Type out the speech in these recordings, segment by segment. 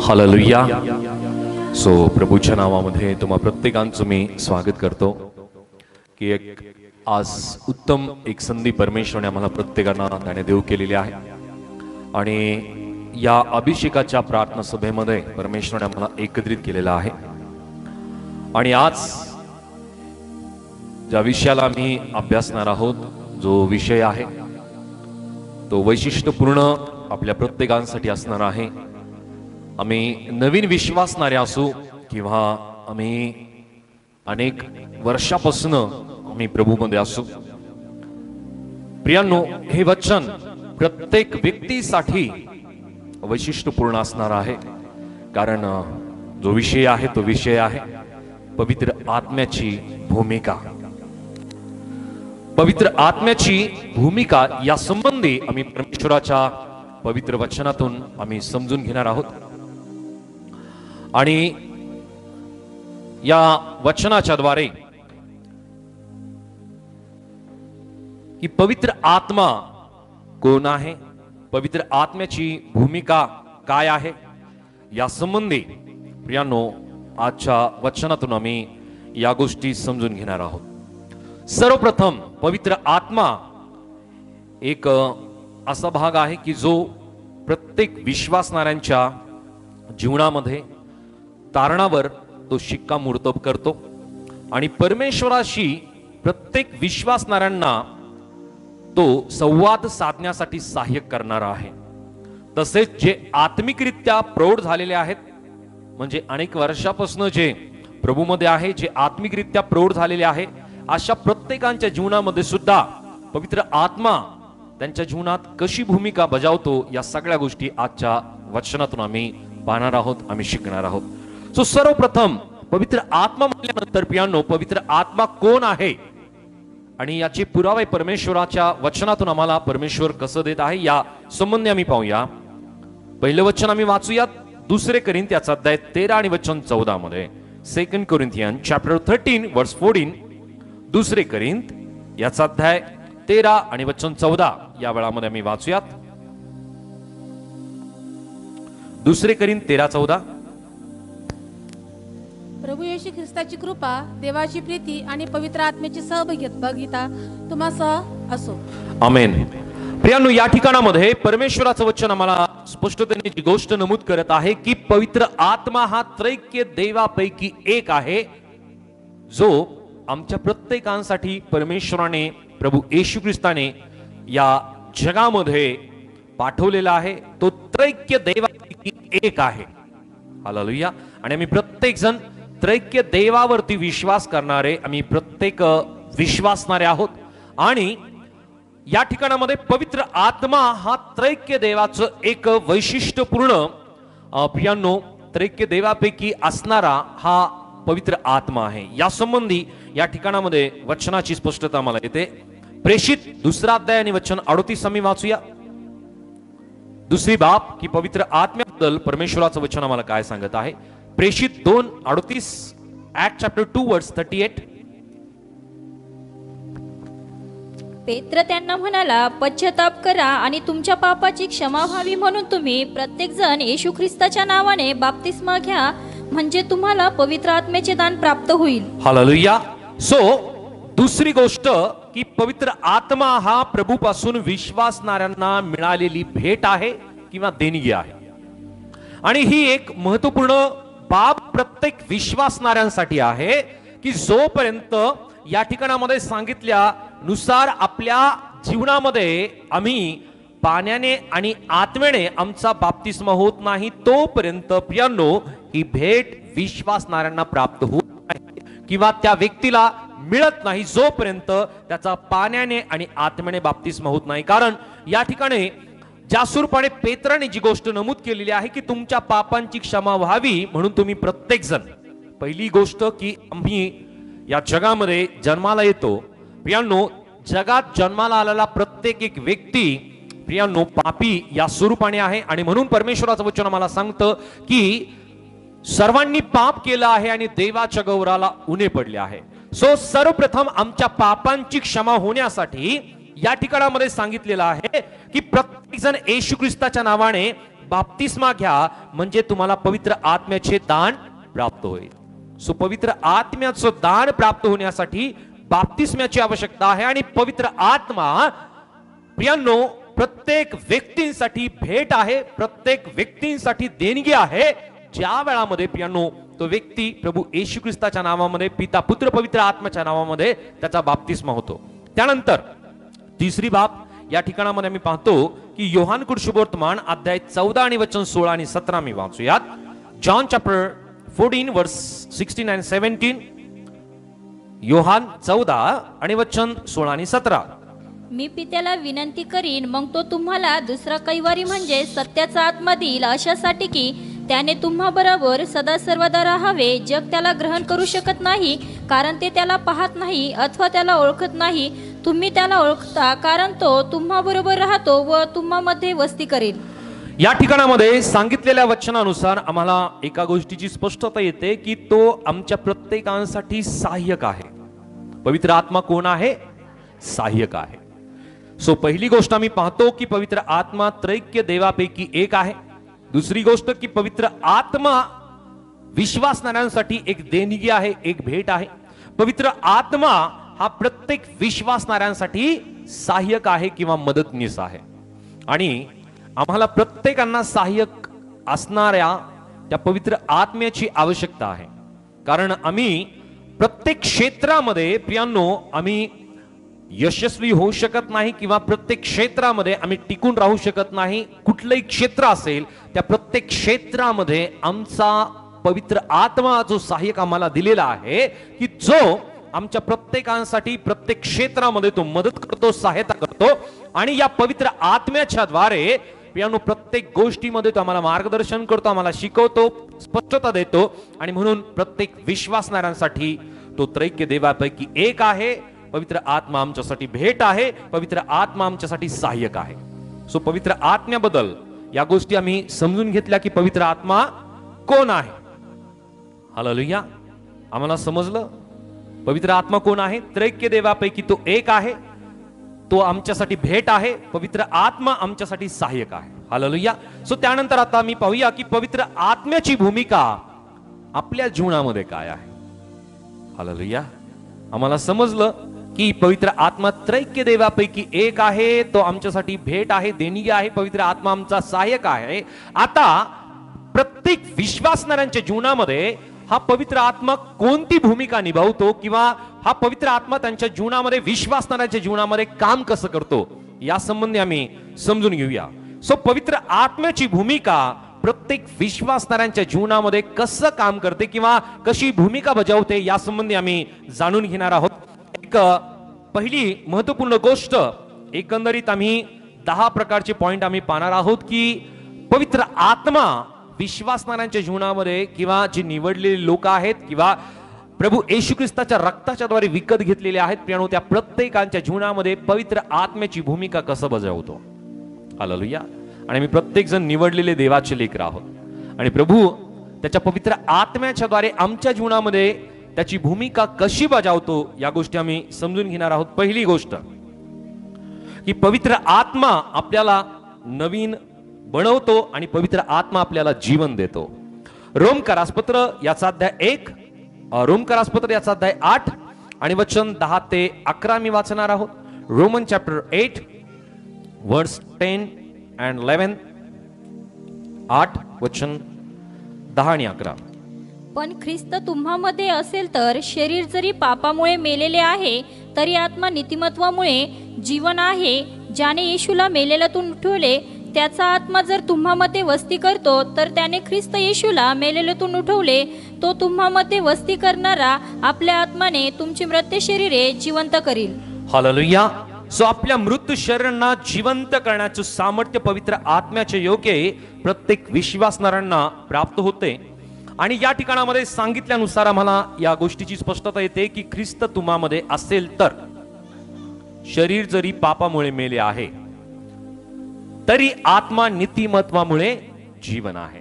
Hallelujah. So प्रभूच्या नावामध्ये तुम्हा प्रत्येकांचं मी स्वागत करतो की आज उत्तम एक संधी परमेश्वराने आम्हाला प्रत्येकांना त्याने देऊ केलेली आहे आणि या अभिषेकाच्या प्रार्थना सभेमध्ये परमेश्वराने आम्हाला एकत्रित केलेला आहे आणि आज ज्या विषयाला आम्ही अभ्यासणार आहोत जो विषय आहे तो वैशिष्ट्यपूर्ण आपल्या प्रत्येकांसाठी असणार आहे। आम्ही नवीन विश्वासणारे असू किंवा आम्ही अनेक वर्षापासून आम्ही प्रभूमध्ये असू, प्रियांनो हे वचन प्रत्येक व्यक्तीसाठी वैशिष्ट्यपूर्ण असणार आहे, कारण जो विषय आहे तो विषय आहे पवित्र आत्म्याची भूमिका। पवित्र आत्म्याची भूमिका या संबंधी आम्ही परमेश्वराच्या पवित्र वचनातून आम्ही समजून घेणार आहोत आणि या वचनाच्या द्वारे की पवित्र आत्मा कोण आहे, पवित्र आत्म्याची भूमिका काय आहे या संबंधी प्रियांनो आजच्या वचनातून आम्ही या गोष्टी समजून घेणार आहोत। सर्वप्रथम पवित्र आत्मा एक असा भाग आहे की जो प्रत्येक विश्वासणाऱ्यांच्या जीवनामध्ये तारणावर तो शिक्कामोर्तब करतो आणि परमेश्वराशी प्रत्येक विश्वासणाऱ्यांना तो संवाद साधण्यासाठी सहाय्य करणारा आहे। तसेच जे आत्मिकरित्या प्रौढ झालेले आहेत, म्हणजे अनेक वर्षापासून जे प्रभूमध्ये आहे, जे आत्मिकरित्या प्रौढ झालेले आहे, अशा प्रत्येकांच्या जीवनामध्ये सुद्धा पवित्र आत्मा त्यांच्या जीवनात कशी भूमिका बजावतो या सगळ्या गोष्टी आजच्या वचनातून आम्ही पाहणार आहोत, आम्ही शिकणार आहोत। सो सर्वप्रथम पवित्र आत्मा म्हटल्यानंतर प्रियांनो पवित्र आत्मा कोण आहे आणि याचे पुरावे परमेश्वराच्या वचनातून आम्हाला परमेश्वर कसं देत आहे या संबंधी आम्ही पाहूया। पहिलं वचन आम्ही वाचूयात 2 कोरिंथियाचा अध्याय 13 आणि वचन 14 मध्ये। 2 कोरिंथियन चॅप्टर 13 वर्स 14। 2 कोरिंथ याचा अध्याय 13 आणि वचन 14 या वेळामध्ये आम्ही वाचूयात। 2 कोरिंथ 13-14। प्रभू येशू ख्रिस्ताची कृपा, देवाची प्रीती आणि पवित्र आत्म्याची सहभागिता तुम्हासह असो। आमेन। प्रियांनो या ठिकाणामध्ये परमेश्वराचं वचन आम्हाला स्पष्टतेने जी गोष्ट नमूद करत आहे की पवित्र आत्मा हा त्रैक्य देवापैकी एक आहे, जो आमच्या प्रत्येकांसाठी परमेश्वराने प्रभू येशू ख्रिस्ताने या जगामध्ये पाठवलेला आहे। तो त्रैक्य देवापैकी एक आहे। हालेलुया। आणि आम्ही प्रत्येक जण त्रैक्य देवावरती विश्वास करणारे आम्ही प्रत्येक विश्वासणारे आहोत आणि या ठिकाणामध्ये पवित्र आत्मा हा त्रैक्य देवाचं एक वैशिष्ट्यपूर्ण प्रियांनो त्रैक्य देवापैकी असणारा हा पवित्र आत्मा आहे। या संबंधी या ठिकाणामध्ये वचनाची स्पष्टता मला येते। प्रेषित 2 अध्याय आणि वचन 38 आम्ही वाचूया। 2 बाब की पवित्र आत्म्याबद्दल परमेश्वराचं वचन आम्हाला काय सांगत आहे। प्रेषित 2:38 ऍक्ट चॅप्टर 2 वर्स 38। पेत्र त्यांना म्हणाला, पश्चाताप करा आणि तुमच्या पापाची क्षमा व्हावी म्हणून तुम्ही प्रत्येक जण येशू ख्रिस्ताच्या नावाने बाप्तिस्मा घ्या, म्हणजे तुम्हाला पवित्र आत्म्याचे दान प्राप्त होईल। हालेलुया। सो दुसरी गोष्ट की पवित्र आत्मा हा प्रभूपासून विश्वासणाऱ्यांना मिळालेली भेट आहे किंवा देणगी आहे आणि ही एक महत्त्वपूर्ण बाब प्रत्येक विश्वासणाऱ्यांसाठी आहे की जोपर्यंत या ठिकाणामध्ये सांगितल्यानुसार आपल्या जीवनामध्ये आम्ही पाण्याने आणि आत्म्याने आमचा बाप्तिस्मा होत नाही, तोपर्यंत प्रियांनो ही भेट विश्वासणाऱ्यांना प्राप्त होत नाही किंवा त्या व्यक्तीला मिळत नाही जोपर्यंत त्याचा पाण्याने आणि आत्म्याने बाप्तिस्मा होत नाही। कारण या ठिकाणी जासूरपणे पेत्राने जी गोष्ट नमूद केलेली आहे की तुमच्या पापांची क्षमा व्हावी म्हणून तुम्ही प्रत्येक जण, पहिली गोष्ट की आम्ही या जगामध्ये जन्माला येतो प्रियांनो, जगात जन्माला आलेला प्रत्येक एक व्यक्ती प्रियांनो पापी या स्वरूपाने आहे आणि म्हणून परमेश्वराचं वचन आम्हाला सांगतं की सर्वांनी पाप केलं आहे आणि देवाच्या गौरवाला उणे पडले आहे। सो सर्वप्रथम आमच्या पापांची क्षमा होण्यासाठी या ठिकाणामध्ये सांगितलेलं आहे की प्रत्येक जण येशू ख्रिस्ताच्या नावाने बाप्तिस्मा घ्या, म्हणजे तुम्हाला पवित्र आत्म्याचे दान प्राप्त होईल. सो पवित्र आत्म्याचं दान प्राप्त होण्यासाठी बाप्तिस्म्याची आवश्यकता आहे. आणि पवित्र आत्मा प्रियांनो प्रत्येक व्यक्तींसाठी भेट आहे, प्रत्येक व्यक्तींसाठी देणगी आहे. ज्या वेळामध्ये प्रियांनो तो व्यक्ती प्रभू येशू ख्रिस्ताच्या नावामध्ये, पिता पुत्र पवित्र आत्म्याच्या नावामध्ये त्याचा बाप्तिस्मा होतो. त्यानंतर तिसरी बाब या ठिकाणामध्ये मी पाहतो की योहान शुभवर्तमान अध्याय 14 आणि वचन 16 आणि 17 मी वाचूयात. जॉन चॅप्टर 14 वर्स 16 and 17. योहान 14 आणि वचन 16 आणि 17. मी पित्याला विनंती करीन, मग तो तुम्हाला दुसरा कैवारी म्हणजे सत्याचा आत्मा देईल, अशासाठी की त्याने तुम्हा बरोबर सदा सर्वदा राहावे. जग त्याला ग्रहण करू शकत नाही, कारण ते त्याला पाहत नाही अथवा त्याला ओळखत नाही. तुम्ही त्याला ओळखता, कारण तो तुम्हा बरोबर राहतो व तुम्हामध्ये वस्ती करेल. या ठिकाणामध्ये सांगितलेल्या वचनानुसार आम्हाला एका गोष्टीची स्पष्टता येते की तो आमच्या प्रत्येकांसाठी सहाय्यक आहे. पवित्र आत्मा कोण आहे? सहाय्यक आहे. सो पहिली गोष्ट आम्ही पाहतो की पवित्र आत्मा त्रैक्य देवापैकी एक आहे. दुसरी गोष्ट की पवित्र आत्मा विश्वासणाऱ्यांसाठी एक देणगी आहे, एक भेट आहे. पवित्र आत्मा हा प्रत्येक विश्वासणाऱ्यांसाठी सहाय्यक आहे किंवा मदतनीस आहे. आणि आम्हाला प्रत्येकांना सहाय्यक असणाऱ्या त्या पवित्र आत्म्याची आवश्यकता आहे. कारण आम्ही प्रत्येक क्षेत्रामध्ये प्रियांनो आम्ही यशस्वी होऊ शकत नाही किंवा प्रत्येक क्षेत्रामध्ये आम्ही टिकून राहू शकत नाही. कुठलंही क्षेत्र असेल त्या प्रत्येक क्षेत्रामध्ये आमचा पवित्र आत्मा जो सहाय्यक आम्हाला दिलेला आहे की जो आमच्या प्रत्येकांसाठी प्रत्येक क्षेत्रामध्ये तो मदत करतो, सहायता करतो. आणि या पवित्र आत्म्याच्या द्वारे प्रियांनो प्रत्येक गोष्टीमध्ये तो आम्हाला मार्गदर्शन करतो, आम्हाला शिकवतो, स्पष्टता देतो. आणि म्हणून प्रत्येक विश्वासणाऱ्यांसाठी तो त्रैक्य देवापैकी एक आहे. पवित्र आत्मा आमच्यासाठी भेट आहे, पवित्र आत्मा आमच्यासाठी सहाय्यक आहे. सो पवित्र आत्म्याबद्दल या गोष्टी आम्ही समजून घेतल्या की पवित्र आत्मा कोण आहे. हालेलुया. आम्हाला समजलं पवित्र आत्मा कोण आहे. त्रैक्य देवापैकी तो एक आहे, तो आमच्यासाठी भेट आहे. पवित्र आत्मा आमच्यासाठी सहाय्यक आहे. हालेलुया. सो त्यानंतर आता मी पाहूया की पवित्र आत्म्याची भूमिका आपल्या जीवनामध्ये काय आहे. हालेलुया. आम्हाला समजलं की पवित्र आत्मा त्रैक्य देवापैकी एक आहे, तो आमच्यासाठी भेट आहे, देणगी आहे. पवित्र आत्मा आमचा सहाय्यक आहे. आता प्रत्येक विश्वासणाऱ्यांच्या जीवनामध्ये हा पवित्र आत्मा कोणती भूमिका निभावतो किंवा हा पवित्र आत्मा त्यांच्या जीवनामध्ये, विश्वासणाऱ्यांच्या जीवनामध्ये काम कसं करतो या संबंधी आम्ही समजून घेऊया. सो पवित्र आत्म्याची भूमिका प्रत्येक विश्वासणाऱ्यांच्या जीवनामध्ये कसं काम करते किंवा कशी भूमिका बजावते या संबंधी आम्ही जाणून घेणार आहोत. एक पहिली महत्वपूर्ण गोष्ट, एकंदरीत आम्ही 10 प्रकारचे पॉइंट आम्ही पाहणार आहोत की पवित्र आत्मा विश्वासणाऱ्यांच्या जीवनामध्ये किंवा जे निवडलेले लोक आहेत किंवा प्रभू येशू ख्रिस्ताच्या रक्ताच्या द्वारे विकत घेतलेले आहेत प्रियांनो, त्या प्रत्येकांच्या जीवनामध्ये पवित्र आत्म्याची भूमिका कसं बजावतो. हालेलुया. आणि मी प्रत्येक जण निवडलेले देवाचे लेकर आहोत आणि प्रभू त्याच्या पवित्र आत्म्याच्या द्वारे आमच्या जीवनामध्ये त्याची भूमिका कशी बजावतो या गोष्टी आम्ही समजून घेणार आहोत. पहिली गोष्ट की पवित्र आत्मा आपल्याला नवीन बनवतो आणि पवित्र आत्मा आपल्याला जीवन देतो. रोमकरासपत्र याचा अध्याय 1, रोमकरासपत्र याचा अध्याय 8 आणि वचन 10 ते 11 मी वाचणार आहोत. रोमन चॅप्टर 8 वर्स 10 and 11. 8 वचन 10 आणि 11. पण ख्रिस्त तुम्हामध्ये असेल तर शरीर जरी पापामुळे मेलेले आहे तरी आत्मा नीतिमत्वामुळे जीवन आहे. ज्याने येशूला मेलेल्यातून उठवले त्याचा आत्मा जर तुम्हामध्ये वस्ती करतो तर त्याने ख्रिस्त येशूला मेलेल्यातून उठवले. तो तुम्हामध्ये वस्ती करणारा आपल्या आत्माने तुमची मृत शरीरे जिवंत करील. हालेलुया. सो आपल्या मृत शरीरांना जिवंत करण्याचे सामर्थ्य पवित्र आत्म्याचे योग्य प्रत्येक विश्वासणाऱ्यांना प्राप्त होते. आणि या ठिकाणामध्ये सांगितल्यानुसार आम्हाला या गोष्टीची स्पष्टता येते की ख्रिस्त तुम्हामध्ये असेल तर शरीर जरी पापामुळे मेले आहे तरी आत्मा नीतिमत्वामुळे जीवन आहे.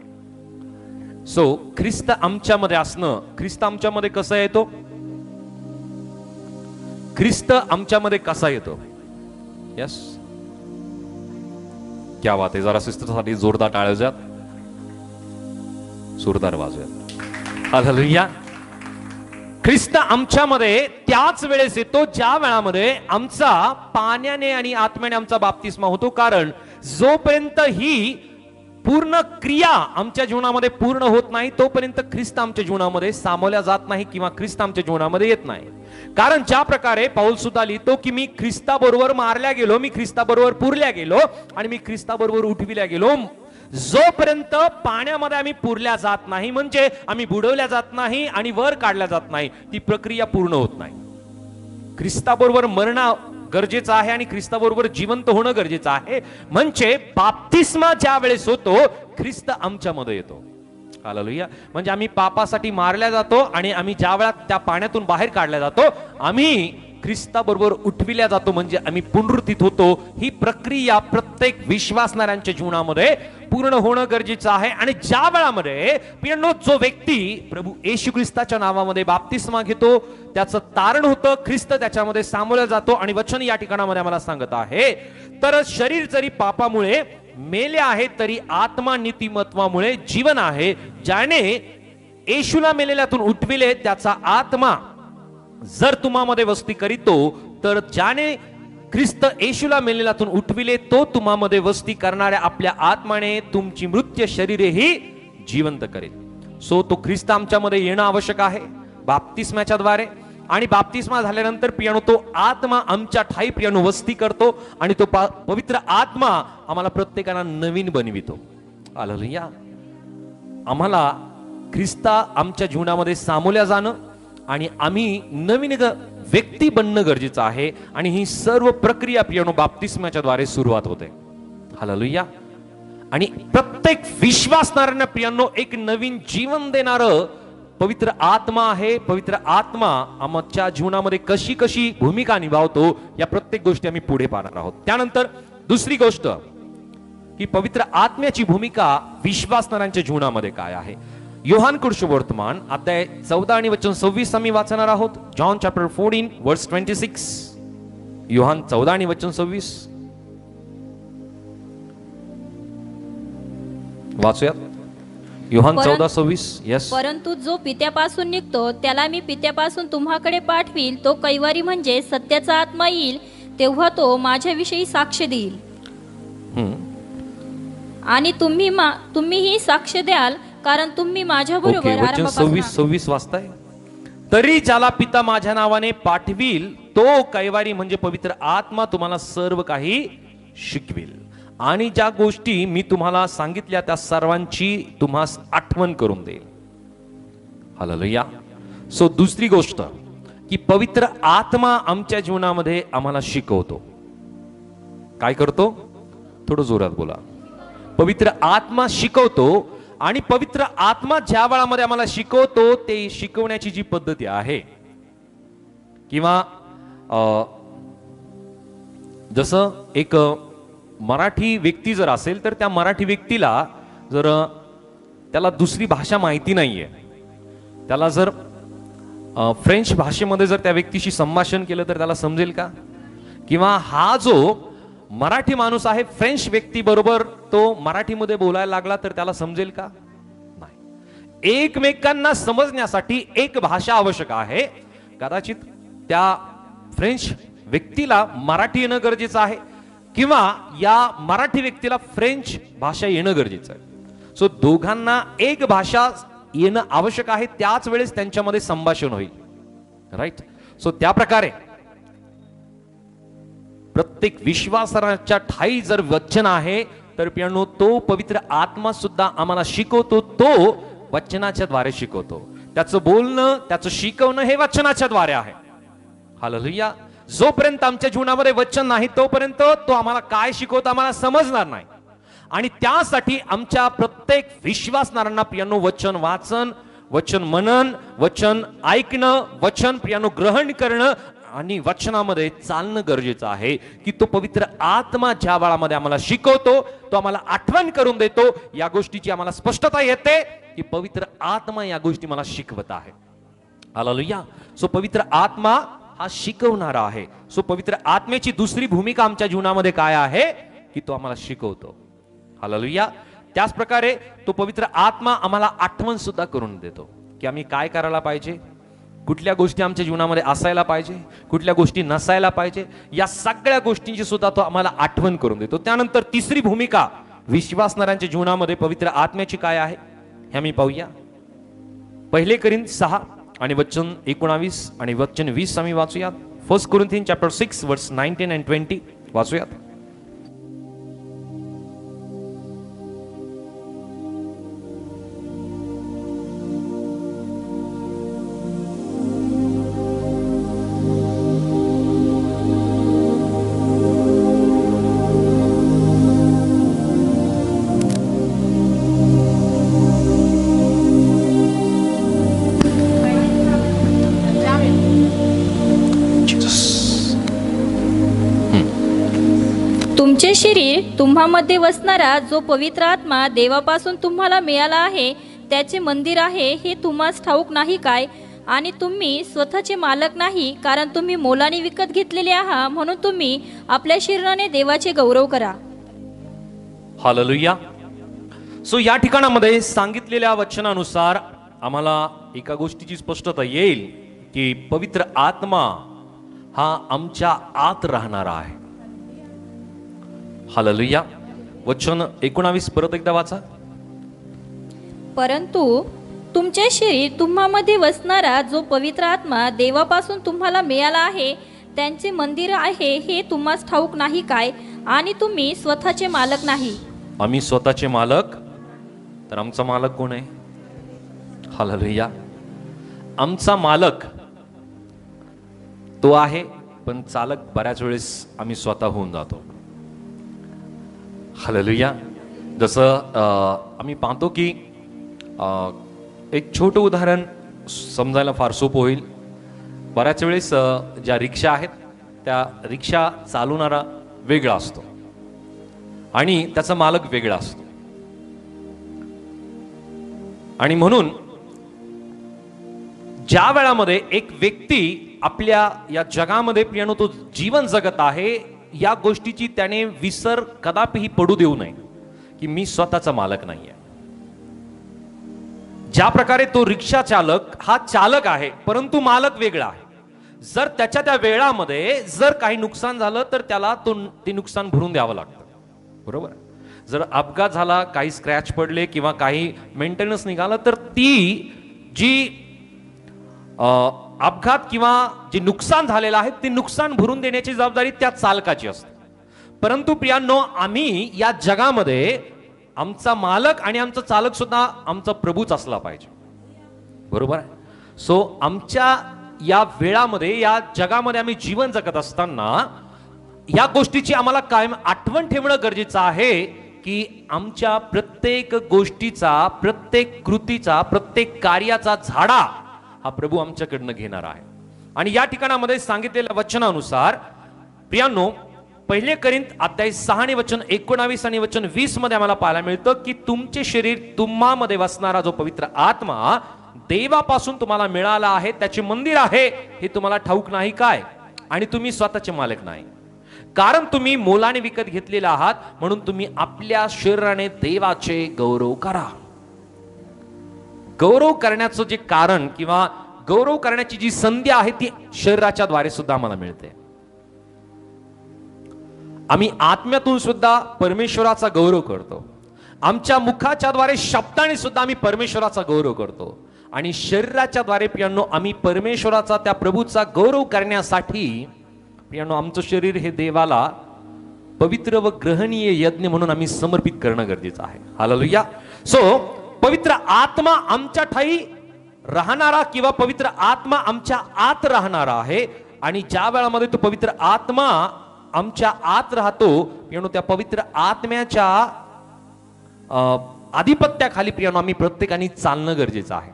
सो ख्रिस्त आमच्यामध्ये असणं, ख्रिस्त आमच्यामध्ये कसा येतो, ख्रिस्त आमच्यामध्ये कसा येतो. यस क्या बात आहे. जरा सिस्टरसाठी जोरदार टाळ्या वाजवात, जोरदार वाजवात. हालेलुया. ख्रिस्त आमच्यामध्ये त्याच वेळेस येतो ज्या वेळामध्ये आमचा पाण्याने आणि आत्म्याने आमचा बाप्तिस्मा होतो. कारण जोपर्यंत ही पूर्ण क्रिया आमच्या जीवनामध्ये पूर्ण होत नाही तोपर्यंत ख्रिस्त आमच्या जीवनामध्ये सामावल्या जात नाही किंवा ख्रिस्त आमच्या जीवनामध्ये येत नाही. कारण ज्या प्रकारे पौल सुद्धा लिहितो की मी ख्रिस्ताबरोबर मारल्या गेलो, मी ख्रिस्ताबरोबर पुरल्या गेलो आणि मी ख्रिस्ताबरोबर उठविल्या गेलो. जोपर्यंत पाण्यामध्ये आम्ही पुरल्या जात नाही, म्हणजे आम्ही बुडवल्या जात नाही आणि वर काढल्या जात नाही, ती प्रक्रिया पूर्ण होत नाही. ख्रिस्ताबरोबर मरणं गरजेचं आहे आणि ख्रिस्ताबरोबर जिवंत होणं गरजेचं आहे. म्हणजे बाप्तिस्मा ज्या वेळेस होतो ख्रिस्त आमच्यामध्ये येतो. हालेलुया. म्हणजे आम्ही पापासाठी मारल्या जातो आणि आम्ही ज्या वेळा त्या पाण्यातून बाहेर काढल्या जातो आम्ही ख्रिस्ताबरोबर उठविल्या जातो, म्हणजे आम्ही पुनरुत्थित होतो. ही प्रक्रिया प्रत्येक विश्वासणाऱ्यांच्या जीवनामध्ये पूर्ण होणं गरजेचं आहे. आणि ज्या वेळामध्ये प्रियांनो जो व्यक्ती प्रभू येशू ख्रिस्ताच्या नावामध्ये बाप्तिस्मा घेतो त्याचं तारण होतं, ख्रिस्त त्याच्यामध्ये सामावला जातो. आणि वचन या ठिकाणामध्ये आम्हाला सांगत आहे, तर शरीर जरी पापामुळे मेले आहे तरी आत्मा नीतिमत्वामुळे जीवन आहे. ज्याने येशूला मेलेल्यातून उठविले त्याचा आत्मा जर तुम्हामध्ये वस्ती करीतो, तर ज्याने ख्रिस्त येशूला मेलेल्यातून उठविले तो तुम्हामध्ये वस्ती करणाऱ्या आपल्या आत्माने तुमची मृत्यू शरीरेही जिवंत करेल. सो तो ख्रिस्त आमच्यामध्ये येणं आवश्यक आहे बाप्तिस्माच्या द्वारे. आणि बाप्तिस्मा झाल्यानंतर प्रियानो तो आत्मा आमच्या ठाई प्रियानो वस्ती करतो आणि तो पवित्र आत्मा आम्हाला प्रत्येकाला नवीन बनवितो. हालेलुया. आम्हाला ख्रिस्ता आमच्या जीवनामध्ये सामावल्या जाणं आणि आम्ही नवीन व्यक्ती बनणं गरजेचं आहे. आणि ही सर्व प्रक्रिया प्रियानो बाप्तिस्माच्या द्वारे सुरुवात होते. हालेलुया. आणि प्रत्येक विश्वासणाऱ्यांना प्रियांनो एक नवीन जीवन देणारं पवित्र आत्मा आहे. पवित्र आत्मा आमच्या जीवनामध्ये कशी कशी भूमिका निभावतो या प्रत्येक गोष्टी आम्ही पुढे पाहणार आहोत. त्यानंतर दुसरी गोष्ट की पवित्र आत्म्याची भूमिका विश्वासणाऱ्यांच्या जीवनामध्ये काय आहे. योहान कृष्णवर्तमान अध्याय 14 आणि वचन 26 आम्ही वाचणार आहोत. जॉन चॅप्टर 14 वर्स 26. योहान 14 आणि वचन 26 वाचूयात. योहान 14:26. यस. परंतु जो पित्यापासून निघतो त्याला मी पित्यापासून तुम्हाकडे पाठवील. तो कैवारी म्हणजे सत्याचा आत्मा येईल, तेव्हा तो माझ्याविषयी साक्ष देईल. आणि तुम्हीही साक्ष द्याल, कारण तुम्ही माझ्या बरोबर वचन 26 वाचताय. तरी ज्याला पिता माझ्या नावाने पाठवील तो कैवारी म्हणजे पवित्र आत्मा तुम्हाला सर्व काही शिकवेल आणि ज्या गोष्टी मी तुम्हाला सांगितल्या त्या सर्वांची तुम्हास आठवण करून देईल. हालेलुया. सो दुसरी गोष्ट की पवित्र आत्मा आमच्या जीवनामध्ये आम्हाला शिकवतो. काय करतो? थोडं जोरात बोला. पवित्र आत्मा शिकवतो. आणि पवित्र आत्मा ज्या वेळामध्ये आम्हाला शिकवतो ते शिकवण्याची जी पद्धती आहे किंवा जसं एक मराठी व्यक्ती जर असेल तर त्या मराठी व्यक्तीला जर त्याला दुसरी भाषा माहिती नाहीये, त्याला जर फ्रेंच भाषेमध्ये जर त्या व्यक्तीशी संभाषण केलं तर त्याला समजेल का? किंवा हा जो मराठी माणूस आहे फ्रेंच व्यक्ती बरोबर तो मराठीमध्ये बोलायला लागला तर त्याला समजेल का? नाही. एकमेकांना समजण्यासाठी एक भाषा आवश्यक आहे. कदाचित त्या फ्रेंच व्यक्तीला मराठी येणं गरजेचं आहे किंवा या मराठी व्यक्तीला फ्रेंच भाषा येणं गरजेचं आहे. सो दोघांना एक भाषा येणं आवश्यक आहे, त्याच वेळेस त्यांच्यामध्ये संभाषण होईल. राईट. सो त्या प्रकारे प्रत्येक विश्वासाच्या ठाई जर वचन आहे तर प्रियांनो तो पवित्र आत्मा सुद्धा आम्हाला शिकवतो. तो वचनाच्या द्वारे शिकवतो. त्याचं बोलणं, त्याचं शिकवणं हे वचनाच्या द्वारे आहे. हालेलुया. जोपर्यंत आमच्या जीवनामध्ये वचन नाही तोपर्यंत तो आम्हाला काय शिकवतो आम्हाला समजणार नाही. आणि त्यासाठी आमच्या प्रत्येक विश्वासणाऱ्यांना प्रियांनो वचन वाचन, वचन मनन, वचन ऐकणं, वचन प्रियांनो ग्रहण करणं आणि वचनामध्ये चालणं गरजेचं आहे. की तो पवित्र आत्मा ज्या वेळामध्ये आम्हाला शिकवतो तो आम्हाला आठवण करून देतो. या गोष्टीची आम्हाला स्पष्टता येते की पवित्र आत्मा या गोष्टी मला शिकवत आहे. हालेलुया. सो पवित्र आत्मा हा शिकवणारा आहे. सो पवित्र आत्म्याची दुसरी भूमिका आमच्या जीवनामध्ये काय आहे की तो आम्हाला शिकवतो. हालेलुया. त्याच प्रकारे तो पवित्र आत्मा आम्हाला आठवण सुद्धा करून देतो की आम्ही काय करायला पाहिजे, कुठल्या गोष्टी आमच्या जीवनामध्ये असायला पाहिजे, कुठल्या गोष्टी नसायला पाहिजे, या सगळ्या गोष्टींची सुद्धा तो आम्हाला आठवण करून देतो. त्यानंतर तिसरी भूमिका विश्वासणाऱ्यांच्या जीवनामध्ये पवित्र आत्म्याची काय आहे हे आम्ही पाहूया. 1 कोरिंथ 6 आणि वचन 19 आणि वचन 20 आम्ही वाचूयात. 1 कोरिंथियन चॅप्टर 6 वर्स 19 and 20 वाचूयात. तुमचे शरीर तुम्हामध्ये वसणारा जो पवित्र आत्मा देवापासून तुम्हाला मिळाला आहे त्याचे मंदिर आहे हे तुम्हास ठाऊक नाही काय? आणि तुम्ही स्वतःचे मालक नाही, कारण तुम्ही मोलाने विकत घेतलेले आहात, म्हणून तुम्ही आपल्या शरीराने देवाचे गौरव करा. हालेलुया. सो या ठिकाणामध्ये सांगितलेल्या वचनानुसार आम्हाला एका गोष्टीची स्पष्टता येईल की पवित्र आत्मा हा आमच्या आत राहणारा आहे. हालेलुया. वचन 19 परत एकदा वाचा. परंतु तुमचे शरीर तुम्हामध्ये वसणारा जो पवित्र आत्मा देवापासून तुम्हाला मिळाला आहे त्यांचे मंदिर आहे हे तुम्हास ठाऊक नाही काय? आणि तुम्ही स्वतःचे मालक नाही. आम्ही स्वतःचे मालक, तर आमचा मालक कोण आहे? हालेलुया. आमचा मालक तो आहे, पण चालक बऱ्याच वेळेस आम्ही स्वतः होऊन जातो. हालेलुया. जसं आम्ही पाहतो की एक छोटं उदाहरण समजायला फार सोपं होईल. बऱ्याच वेळेस ज्या रिक्षा आहेत त्या रिक्षा चालवणारा वेगळा असतो आणि त्याचा मालक वेगळा असतो. आणि म्हणून ज्या वेळामध्ये एक व्यक्ती आपल्या या जगामध्ये प्रियानो तो जीवन जगत आहे, या गोष्टीची त्याने विसर कदापिही पडू देऊ नये की मी स्वतःचा मालक नाहीये. ज्या प्रकारे तो रिक्षा चालक हा चालक आहे परंतु मालक वेगळा आहे. जर त्याच्या त्या वेळामध्ये जर काही नुकसान झालं तर त्याला ते नुकसान भरून द्यावं लागतं, बरोबर. जर अपघात झाला, काही स्क्रॅच पडले किंवा काही मेंटेनन्स निघाला तर ती जी अपघात किंवा जे नुकसान झालेलं आहे ते नुकसान भरून देण्याची जबाबदारी त्या चालकाची असते. परंतु प्रियांनो, आम्ही या जगामध्ये आमचा मालक आणि आमचा चालक सुद्धा आमचा प्रभूच असला पाहिजे, बरोबर आहे. सो आमच्या या वेळामध्ये या जगामध्ये आम्ही जीवन जगत असताना या गोष्टीची आम्हाला कायम आठवण ठेवणं गरजेचं आहे की आमच्या प्रत्येक गोष्टीचा, प्रत्येक कृतीचा, प्रत्येक कार्याचा झाडा हा प्रभू आमच्याकडनं घेणार आहे. आणि या ठिकाणामध्ये सांगितलेल्या वचनानुसार प्रियांनो 1 कोरिंथ अध्याय 6 आणि वचन 19 आणि वचन 20 मध्ये आम्हाला पाहायला मिळतं की तुमचे शरीर तुम्हामध्ये वसणारा जो पवित्र आत्मा देवापासून तुम्हाला मिळाला आहे त्याचे मंदिर आहे हे तुम्हाला ठाऊक नाही काय? आणि तुम्ही स्वतःचे मालक नाही, कारण तुम्ही मोलाने विकत घेतलेले आहात, म्हणून तुम्ही आपल्या शरीराने देवाचे गौरव करा. गौरव करण्याचं जे कारण किंवा गौरव करण्याची जी संधी आहे ती शरीराच्या द्वारे सुद्धा आम्हाला मिळते. आम्ही आत्म्यातून सुद्धा परमेश्वराचा गौरव करतो. आमच्या मुखाच्या द्वारे शब्दाने सुद्धा आम्ही परमेश्वराचा गौरव करतो. आणि शरीराच्या द्वारे प्रियांनो आम्ही परमेश्वराचा, त्या प्रभूचा गौरव करण्यासाठी प्रियांनो आमचं शरीर हे देवाला पवित्र व ग्रहणीय यज्ञ म्हणून आम्ही समर्पित करणं गरजेचं आहे. हालेलुया. सो पवित्र आत्मा आमच्या ठाई राहणारा किंवा पवित्र आत्मा आमच्या आत राहणारा आहे. आणि ज्या वेळामध्ये तो पवित्र आत्मा आमच्या आत राहतो प्रियांनो, त्या पवित्र आत्म्याच्या आधिपत्याखाली प्रियांनो आम्ही प्रत्येकाने चालणं गरजेचं आहे.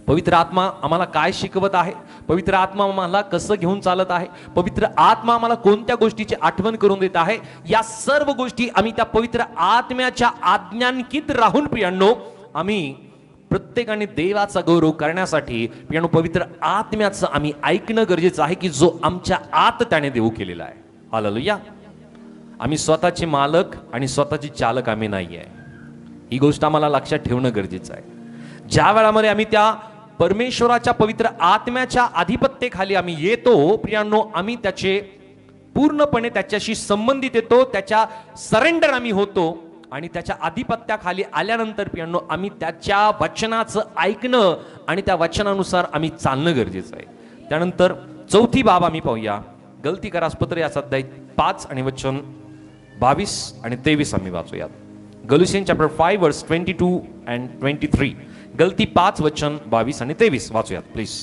पवित्र आत्मा आम्हाला काय शिकवत आहे, पवित्र आत्मा आम्हाला कसं घेऊन चालत आहे, पवित्र आत्मा आम्हाला कोणत्या गोष्टीची आठवण करून देत आहे, या सर्व गोष्टी आम्ही त्या पवित्र आत्म्याच्या आज्ञांकित राहून प्रियांनो आम्ही प्रत्येकाने देवाचा गौरव करण्यासाठी प्रियांनो पवित्र आत्म्याचं आम्ही ऐकणं गरजेचं आहे की जो आमच्या आत त्याने देऊ केलेला आहे. हालेलुया. आम्ही स्वतःचे मालक आणि स्वतःचे चालक आम्ही नाही आहे. ही गोष्ट आम्हाला लक्षात ठेवणं गरजेचं आहे. ज्या वेळामध्ये आम्ही त्या परमेश्वराच्या पवित्र आत्म्याच्या अधिपत्तेखाली आम्ही येतो प्रियांनो, आम्ही त्याचे पूर्णपणे त्याच्याशी संबंधित येतो, त्याच्या सरेंडर आम्ही होतो आणि त्याच्या आधिपत्याखाली आल्यानंतर प्रियांनो आम्ही त्याच्या वचनाचं ऐकणं आणि त्या वचनानुसार आम्ही चालणं गरजेचं आहे. त्यानंतर चौथी बाब आम्ही पाहूया. गलती करासपत्र याचा अध्याय 5 आणि वचन 22 आणि 23 आम्ही वाचूयात. गलुसियन चॅप्टर 5 वर्स 22 अँड 23. गलती 5 वचन 22 आणि 23 वाचूयात प्लीज.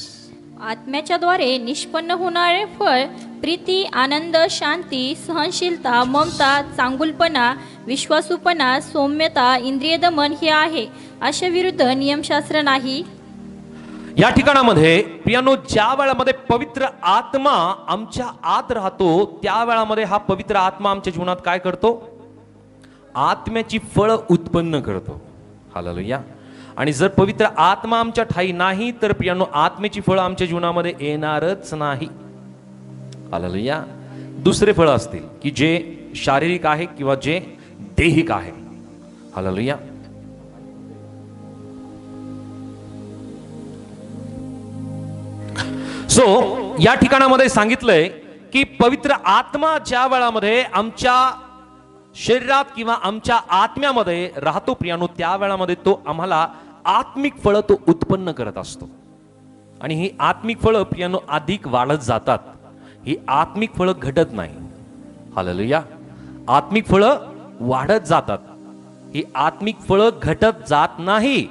आत्म्याच्या द्वारे निष्पन्न होणारे फळ प्रीती, आनंद, शांती, सहनशीलता, ममता, चांगुलपणा, विश्वासूपणा, सौम्यता, इंद्रिय दमन हे आहे. अशा विरुद्ध नियमशास्त्र नाही. या ठिकाणामध्ये प्रियानो, ज्या वेळामध्ये पवित्र आत्मा आमच्या आत राहतो त्या वेळामध्ये हा पवित्र आत्मा आमच्या जीवनात काय करतो? आत्म्याची फळं उत्पन्न करतो. हालेलुया. आणि जर पवित्र आत्मा आमच्या ठाई नाही तर प्रियानो आत्म्याची फळं आमच्या जीवनामध्ये येणारच नाही. हालेलुया. दुसरे फळं असतील की जे शारीरिक आहे किंवा जे दैहिक आहे. हालेलुया. सो या ठिकाणामध्ये सांगितलंय की पवित्र आत्मा ज्या वेळामध्ये आमच्या शरीरात किंवा आमच्या आत्म्यामध्ये राहतो प्रियानो, त्या वेळामध्ये तो आम्हाला आत्मिक फळं तो उत्पन्न करत असतो. आणि ही आत्मिक फळं प्रियानो अधिक वाढत जातात. ही आत्मिक फळं घटत नाही. हालेलुया. आत्मिक फळं वाढत जातात. ही आत्मिक फळं घटत जात नाही.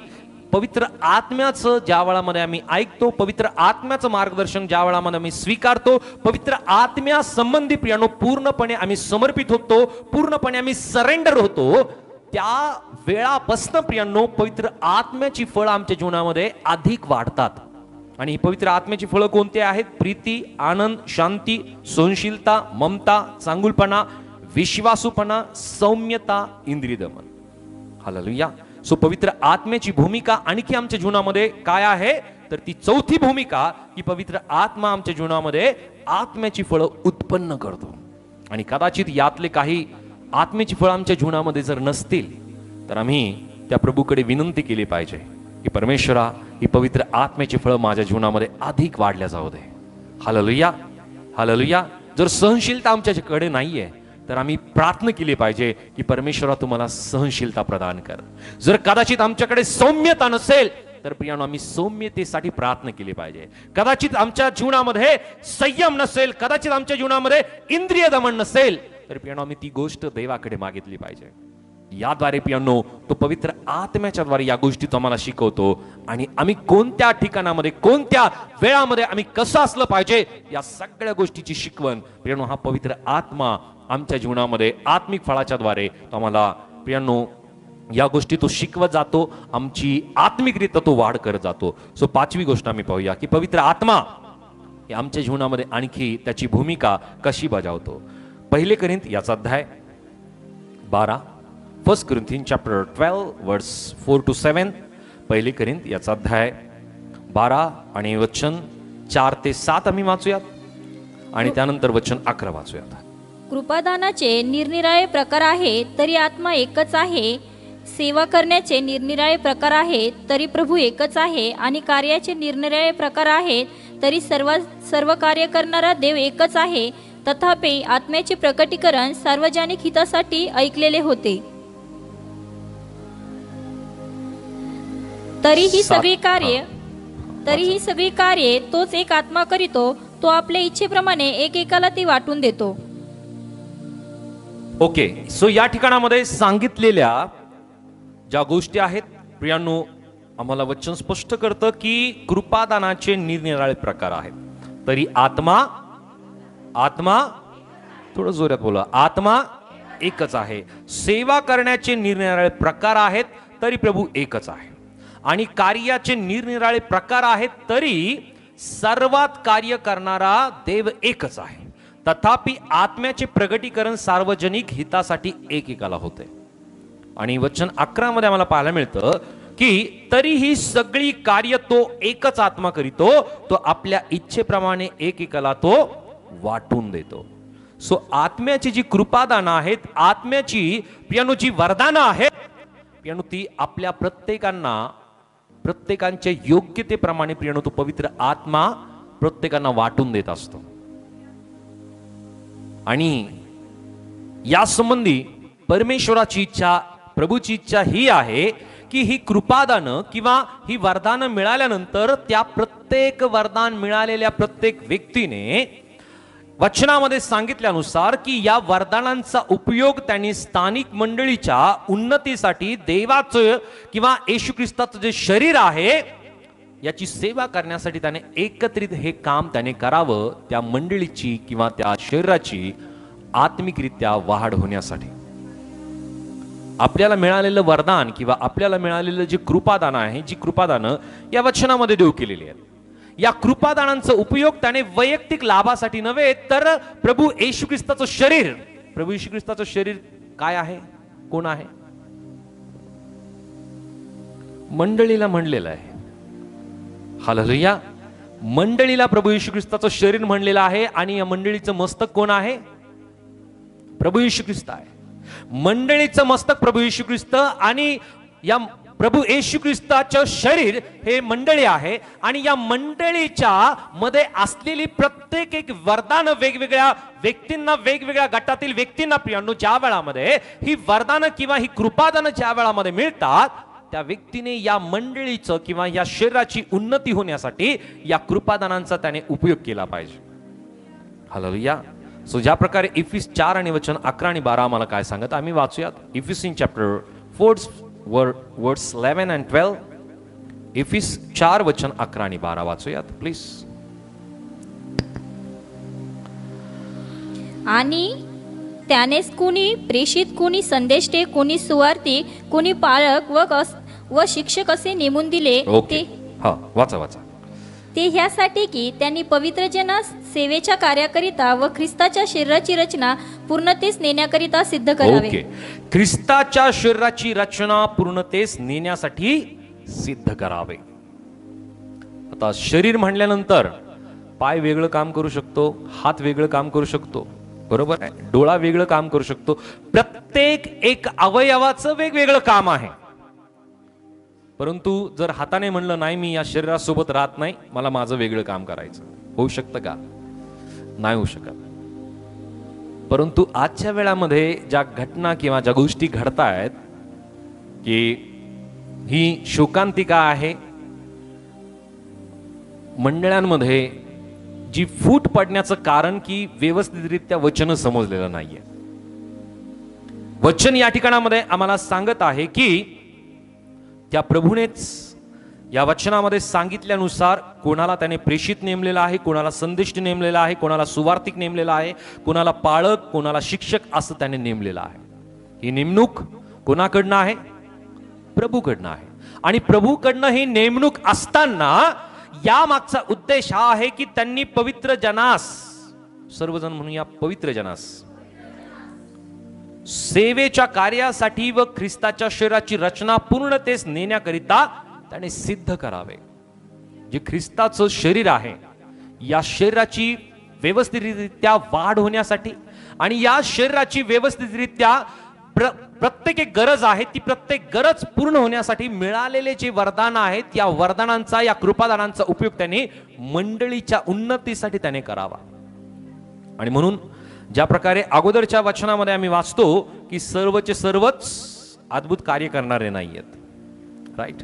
पवित्र आत्म्याचं ज्या वेळामध्ये आम्ही ऐकतो, पवित्र आत्म्याचं मार्गदर्शन ज्या वेळामध्ये आम्ही स्वीकारतो, पवित्र आत्म्या संबंधी प्रियानो पूर्णपणे आम्ही समर्पित होतो, पूर्णपणे आम्ही सरेंडर होतो, त्या वेळापासून प्रियानो पवित्र आत्म्याची फळं आमच्या जीवनामध्ये अधिक वाढतात. आणि ही पवित्र आत्म्याची फळं कोणती आहेत? प्रीती, आनंद, शांती, सहनशीलता, ममता, चांगुलपणा, विश्वासूपणा, सौम्यता, इंद्रिय दमन. हालेलुया. सो पवित्र आत्म्याची भूमिका आणखी आमच्या जीवनामध्ये काय आहे? तर ती चौथी भूमिका की पवित्र आत्मा आमच्या जीवनामध्ये आत्म्याची फळं उत्पन्न करतो. आणि कदाचित यातले काही आत्म्याची फळं आमच्या जीवनामध्ये जर नसतील तर आम्ही त्या प्रभूकडे विनंती केली पाहिजे की परमेश्वरा, ही पवित्र आत्म्याची फळं माझ्या जीवनामध्ये अधिक वाढल्या जाऊ दे. हालेलुया. हालेलुया. जर सहनशीलता आमच्याकडे नाहीये तर आम्ही प्रार्थना केली पाहिजे की परमेश्वरा तुम्हाला सहनशीलता प्रदान कर. जर कदाचित आमच्याकडे सौम्यता नसेल तर प्रियानो आम्ही सौम्यतेसाठी प्रार्थना केली पाहिजे. कदाचित आमच्या जीवनामध्ये संयम नसेल, कदाचित आमच्या जीवनामध्ये इंद्रिय दमन नसेल तर प्रियानो आम्ही ती गोष्ट देवाकडे मागितली पाहिजे. याद्वारे प्रियानो तो पवित्र आत्म्याच्या द्वारे या गोष्टी तो आम्हाला शिकवतो आणि आम्ही कोणत्या ठिकाणामध्ये कोणत्या वेळामध्ये आम्ही कसं असलं पाहिजे या सगळ्या गोष्टीची शिकवण प्रियानो हा पवित्र आत्मा आमच्या जीवनामध्ये आत्मिक फळाच्या द्वारे तो आम्हाला प्रियानो या गोष्टी तो शिकवत जातो. आमची आत्मिकरित्या तो वाढ करत जातो. सो पाचवी गोष्ट आम्ही पाहूया की पवित्र आत्मा हे आमच्या जीवनामध्ये आणखी त्याची भूमिका कशी बजावतो. 1 कोरिंथ याचा अध्याय 12, 1 Corinthians chapter 12 verse 4 to 7. 1 Corinth याचा अध्याय 12 आणि वचन 4 ते 7 आम्ही वाचूयात आणि त्यानंतर वचन 11 वाचूयात. कृपादानाचे निरनिराळे प्रकार आहेत तरी आत्मा एकच आहे. सेवा करण्याचे निरनिराळे प्रकार आहेत तरी प्रभू एकच आहे. आणि कार्याचे निरनिराळे प्रकार आहेत तरी सर्व कार्य करणारा देव एकच आहे. तथापि आत्म्याचे प्रकटीकरण सार्वजनिक हितासाठी ऐकलेले होते. तरीही सगळी कार्ये तोच एक आत्मा करीतो. तो आपल्या इच्छेप्रमाणे एकेकाला ती वाटून देतो. ओके. सो या ठिकाणामध्ये सांगितलेल्या ज्या गोष्टी आहेत प्रियांनो आम्हाला वचन स्पष्ट करतं की कृपादानाचे निरनिराळे प्रकार आहेत तरी आत्मा थोडं जोरात बोला, आत्मा एकच आहे. सेवा करण्याचे निरनिराळे प्रकार आहेत तरी प्रभू एकच आहे. आणि कार्याचे निरनिराळे प्रकार आहेत तरी सर्वात कार्य करणारा देव एकच आहे. तथापि आत्म्याचे प्रगटीकरण सार्वजनिक हितासाठी एकेकाला होते. आणि वचन 11 मध्ये आम्हाला पाहायला मिळतं की तरीही सगळी कार्य तो एकच आत्मा करीतो. तो आपल्या इच्छेप्रमाणे एकेकाला तो वाटून देतो. सो आत्म्याची जी कृपादानं आहेत, आत्म्याची प्रियानो जी वरदानं आहेत, प्रियानो ती आपल्या प्रत्येकांच्या योग्यतेप्रमाणे प्रियानो तो पवित्र आत्मा प्रत्येकांना वाटून देत असतो. आणि या संबंधी परमेश्वराची इच्छा, प्रभूची इच्छा ही आहे की ही कृपादानं किंवा ही वरदानं मिळाल्यानंतर त्या प्रत्येक वरदान मिळालेल्या प्रत्येक व्यक्तीने वचनामध्ये सांगितल्यानुसार की या वरदानांचा उपयोग त्यांनी स्थानिक मंडळीच्या उन्नतीसाठी, देवाचं किंवा येशू ख्रिस्ताचं जे शरीर आहे याची सेवा करण्यासाठी त्याने एकत्रित हे काम त्याने करावं, त्या मंडळीची किंवा त्या शरीराची आत्मिकरित्या वाढ होण्यासाठी. आपल्याला मिळालेलं वरदान किंवा आपल्याला मिळालेलं जे कृपादान आहे, जी कृपादानं या वचनामध्ये देव केलेली आहेत, या कृपादानांचा उपयोग त्याने वैयक्तिक लाभासाठी नव्हे तर प्रभू येशू ख्रिस्ताचं शरीर, प्रभू येशू ख्रिस्ताचं शरीर काय आहे, कोण आहे? मंडळीला म्हणलेलं आहे. हालेलुया. मंडळीला प्रभू येशू ख्रिस्ताचं शरीर म्हणलेलं आहे आणि या मंडळीचं मस्तक कोण आहे? प्रभू येशू ख्रिस्त आहे. मंडळीचं मस्तक प्रभू येशू ख्रिस्त आणि या प्रभू येशू ख्रिस्ताचं शरीर हे मंडळी आहे. आणि या मंडळीच्या मध्ये असलेली प्रत्येक एक वरदान वेगवेगळ्या व्यक्तींना, वेगवेगळ्या गटातील व्यक्तींना प्रियांनो ज्या वेळामध्ये ही वरदानं किंवा ही कृपादानं ज्या वेळामध्ये मिळतात, त्या व्यक्तीने या मंडळीचं किंवा या शरीराची उन्नती होण्यासाठी या कृपादानांचा त्याने उपयोग केला पाहिजे. हालेलुया. सो ज्या प्रकारे इफिस 4 आणि वचन 11 आणि 12 आम्हाला काय सांगत, आम्ही वाचूयात. Ephesians chapter 4 words 11 and 12. इफिस 4 वचन 11 आणि 12 वाचूयात प्लीज. आणि त्यानेच कुणी प्रेषित, कुणी संदेष्टे, कुणी सुवार्थी, कुणी पालक व शिक्षक असे नेमून दिले. ओके, हा वाचा. ते ह्यासाठी की त्यांनी पवित्र जनास सेवेच्या कार्याकरिता व ख्रिस्ताच्या शरीराची रचना पूर्णतेस नेण्याकरिता सिद्ध करावे. ओके, ख्रिस्ताच्या शरीराची रचना पूर्णतेस नेण्यासाठी सिद्ध करावे. आता शरीर म्हणल्यानंतर पाय वेगळं काम करू शकतो, हात वेगळं काम करू शकतो, बरोबर आहे, डोळा वेगळं काम करू शकतो. प्रत्येक एक अवयवाचं वेगवेगळं काम आहे. परंतु जर हाताने म्हणलं नाही मी या शरीरासोबत राहत नाही, मला माझं वेगळं काम करायचं, होऊ शकतं का? नाही होऊ शकत. परंतु आजच्या वेळामध्ये ज्या घटना किंवा ज्या गोष्टी घडतायत की ही शोकांतिका आहे. मंडळांमध्ये जी फूट पडण्याचं कारण की व्यवस्थितरित्या वचन समजलेलं नाहीये. वचन या ठिकाणामध्ये आम्हाला सांगत आहे की त्या प्रभूनेच या वचनामध्ये सांगितल्यानुसार कोणाला त्याने प्रेषित नेमलेला आहे, कोणाला संदेष्ट नेमलेला आहे, कोणाला सुवार्तिक नेमलेला आहे, कोणाला पाळक, कोणाला शिक्षक असं त्याने नेमलेलं आहे. ही नेमणूक कोणाकडनं आहे? प्रभूकडनं आहे. आणि प्रभूकडनं ही नेमणूक असताना या मागचा उद्देश हा आहे की त्यांनी पवित्र जनास, सर्वजण म्हणूया पवित्र जनास, सेवेच्या कार्यासाठी व ख्रिस्ताच्या शरीराची रचना पूर्णतेस नेण्याकरिता त्याने सिद्ध करावे. जे ख्रिस्ताचं शरीर आहे या शरीराची व्यवस्थितरित्या वाढ होण्यासाठी आणि या शरीराची व्यवस्थितरित्या प्रत्येक एक गरज आहे, ती प्रत्येक गरज पूर्ण होण्यासाठी मिळालेले जे वरदान आहेत, या वरदानांचा, या कृपादानांचा उपयोग त्याने मंडळीच्या उन्नतीसाठी त्याने करावा. आणि म्हणून ज्या प्रकारे अगोदरच्या वचनामध्ये आम्ही वाचतो की सर्वचे सर्वच अद्भुत कार्य करणारे नाहीयेत, राईट.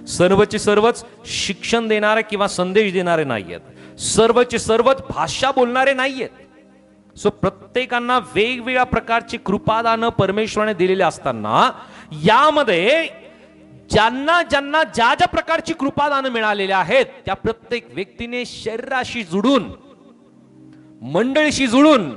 सर्वचे सर्वच शिक्षण देणारे किंवा संदेश देणारे नाहीयेत. सर्वचे सर्वच भाषा बोलणारे नाहीयेत. सो प्रत्येकांना वेगवेगळ्या प्रकारची कृपादानं परमेश्वराने दिलेली असताना यामध्ये ज्यांना ज्यांना ज्या ज्या प्रकारची कृपादानं मिळालेली आहेत त्या प्रत्येक व्यक्तीने शरीराशी जुडून, मंडळीशी जुडून,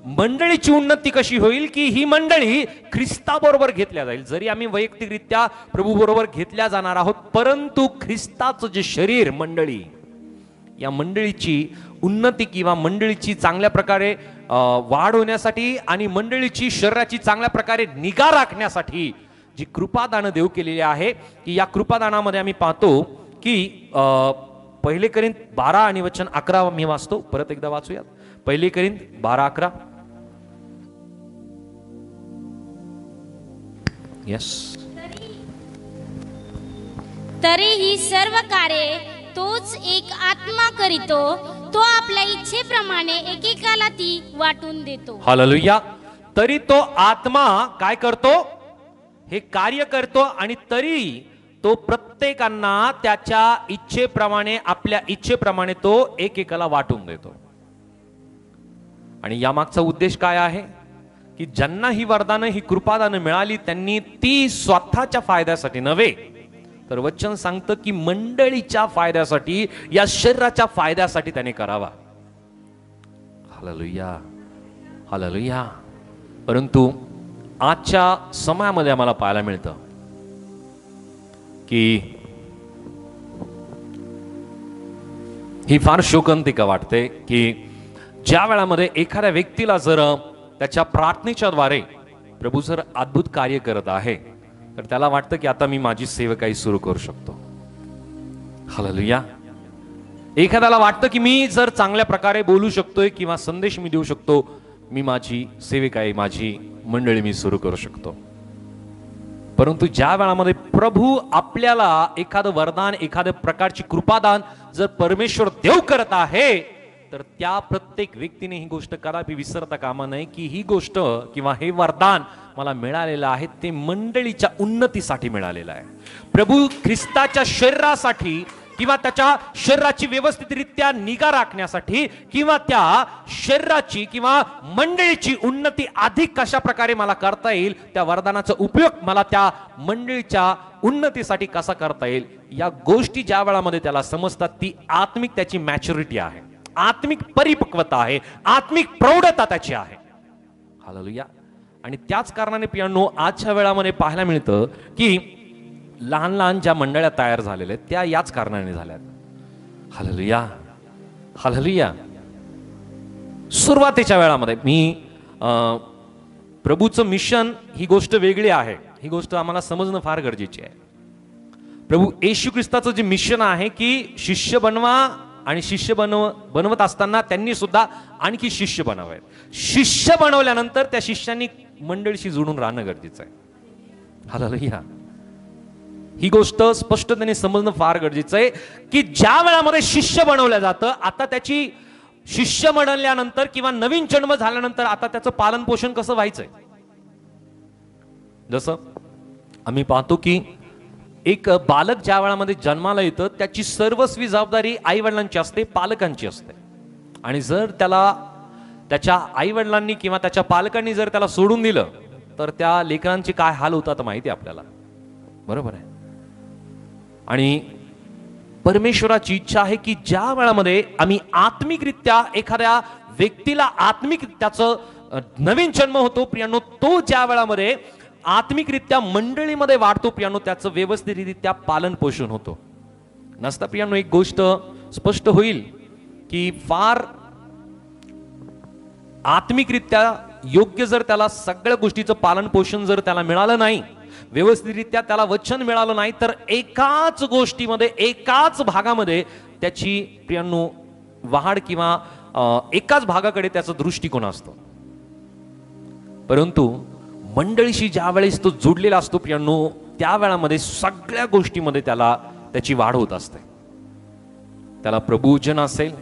मंडळीची उन्नती कशी होईल की ही मंडळी ख्रिस्ताबरोबर घेतल्या जाईल. जरी आम्ही वैयक्तिकरित्या प्रभू बरोबर घेतल्या जाणार आहोत, परंतु ख्रिस्ताचं जे शरीर मंडळी, या मंडळीची उन्नती किंवा मंडळीची चांगल्या प्रकारे वाढ होण्यासाठी आणि मंडळीची शरीराची चांगल्या प्रकारे निगा राखण्यासाठी जी कृपादानं देव केलेली आहे की या कृपादानामध्ये आम्ही पाहतो की 1 कोरिंथ 12 आणि वचन 11 मी वाचतो, परत एकदा वाचूयात. 1 कोरिंथ 12:11. येस. तरीही सर्व कार्ये तोच एक आत्मा करीतो, तो आपल्या इच्छेप्रमाणे एकेकाला ती वाटून देतो. हालेलुया. तरी तो आत्मा काय करतो? हे कार्य करतो आणि तरी तो प्रत्येकांना त्याच्या इच्छेप्रमाणे, आपल्या इच्छेप्रमाणे तो एकेकाला वाटून देतो. आणि यामागचा उद्देश काय आहे? की ज्यांना ही वरदानं, ही कृपादानं मिळाली त्यांनी ती स्वतःच्या फायद्यासाठी नव्हे, तर वचन सांगतं की मंडळीच्या फायद्यासाठी, या शरीराच्या फायद्यासाठी त्याने करावा. Hallelujah, hallelujah. परंतु आजच्या समयामध्ये आम्हाला पाहायला मिळतं की ही फार शोकांतिका वाटते की ज्या वेळामध्ये एखाद्या व्यक्तीला जर त्याच्या प्रार्थनेच्या द्वारे प्रभू जर अद्भुत कार्य करत आहे, तर त्याला वाटतं की आता मी माझी सेवकाई सुरू करू शकतो. हालेलुया. एखाद्याला वाटतं की मी जर चांगल्या प्रकारे बोलू शकतोय किंवा संदेश मी देऊ शकतो, मी माझी सेविकाई, माझी मंडळी मी सुरू करू शकतो. परंतु ज्या वेळामध्ये प्रभू आपल्याला एखादं वरदान, एखाद्या प्रकारची कृपादान जर परमेश्वर देव करत आहे, तर त्या प्रत्येक व्यक्तीने ही गोष्ट कदापि विसरता कामा नये की ही गोष्ट किंवा हे वरदान मला मिळालेलं आहे ते मंडळीच्या उन्नतीसाठी मिळालेलं आहे. प्रभू ख्रिस्ताच्या शरीरासाठी किंवा त्याच्या शरीराची व्यवस्थितरित्या निगा राखण्यासाठी किंवा त्या शरीराची किंवा मंडळीची उन्नती अधिक कशा प्रकारे मला करता येईल, त्या वरदानाचा उपयोग मला त्या मंडळीच्या उन्नतीसाठी कसा करता येईल, या गोष्टी ज्या वेळामध्ये त्याला समजतात, ती आत्मिक त्याची मॅच्युरिटी आहे, आत्मिक परिपक्वता आहे, आत्मिक प्रौढता त्याची आहे. हालेलुया. आणि त्याच कारणाने प्रियांनो आजच्या वेळामध्ये पाहायला मिळतं की लहान लहान ज्या मंडळ्या तयार झालेल्या त्या याच कारणाने झाल्यात. Hallelujah, hallelujah. सुरुवातीच्या वेळामध्ये मी प्रभूचं मिशन ही गोष्ट वेगळी आहे, ही गोष्ट आम्हाला समजणं फार गरजेची आहे. प्रभू येशू ख्रिस्ताचं जे मिशन आहे की शिष्य बनवा, आणि शिष्य बनवत असताना त्यांनी सुद्धा आणखी शिष्य बनवावे. शिष्य बनवल्यानंतर त्या शिष्यांनी मंडळीशी जोडून राहणं गरजेचं आहे. हालेलुया. ही गोष्ट स्पष्टपणे समजणं फार गरजेचं आहे की ज्या वेळामध्ये शिष्य बनवलं जातं, आता त्याची शिष्य बनल्यानंतर किंवा नवीन जन्म झाल्यानंतर आता त्याचं पालन पोषण कसं व्हायचंय. जसं आम्ही पाहतो की एक बालक ज्या वेळामध्ये जन्माला येतं त्याची सर्वस्वी जबाबदारी आई वडिलांची असते, पालकांची असते. आणि जर त्याला त्याच्या आई वडिलांनी किंवा त्याच्या पालकांनी जर त्याला सोडून दिलं तर त्या लेकरांची काय हाल होतात माहिती आहे आपल्याला, बरोबर आहे. आणि परमेश्वराची इच्छा आहे की ज्या वेळामध्ये आम्ही आत्मिकरित्या एखाद्या व्यक्तीला आत्मिक त्याचं नवीन जन्म होतो प्रियांनो, तो ज्या वेळामध्ये आत्मिकरित्या मंडळीमध्ये वाढतो प्रियांनो, त्याचं व्यवस्थितरित्या पालन पोषण होतो. नसता प्रियांनो एक गोष्ट स्पष्ट होईल की फार आत्मिकरित्या योग्य जर त्याला सगळ्या गोष्टीचं पालन पोषण जर त्याला मिळालं नाही, व्यवस्थितरित्या त्याला वचन मिळालं नाही, तर एकाच गोष्टीमध्ये, एकाच भागामध्ये त्याची प्रियांनो वाढ किंवा एकाच भागाकडे त्याचा दृष्टिकोन असतो. परंतु मंडळीशी ज्या वेळेस तो जोडलेला असतो प्रियांनो, त्या वेळामध्ये सगळ्या गोष्टीमध्ये त्याला त्याची वाढ होत असते. त्याला प्रभूजन असेल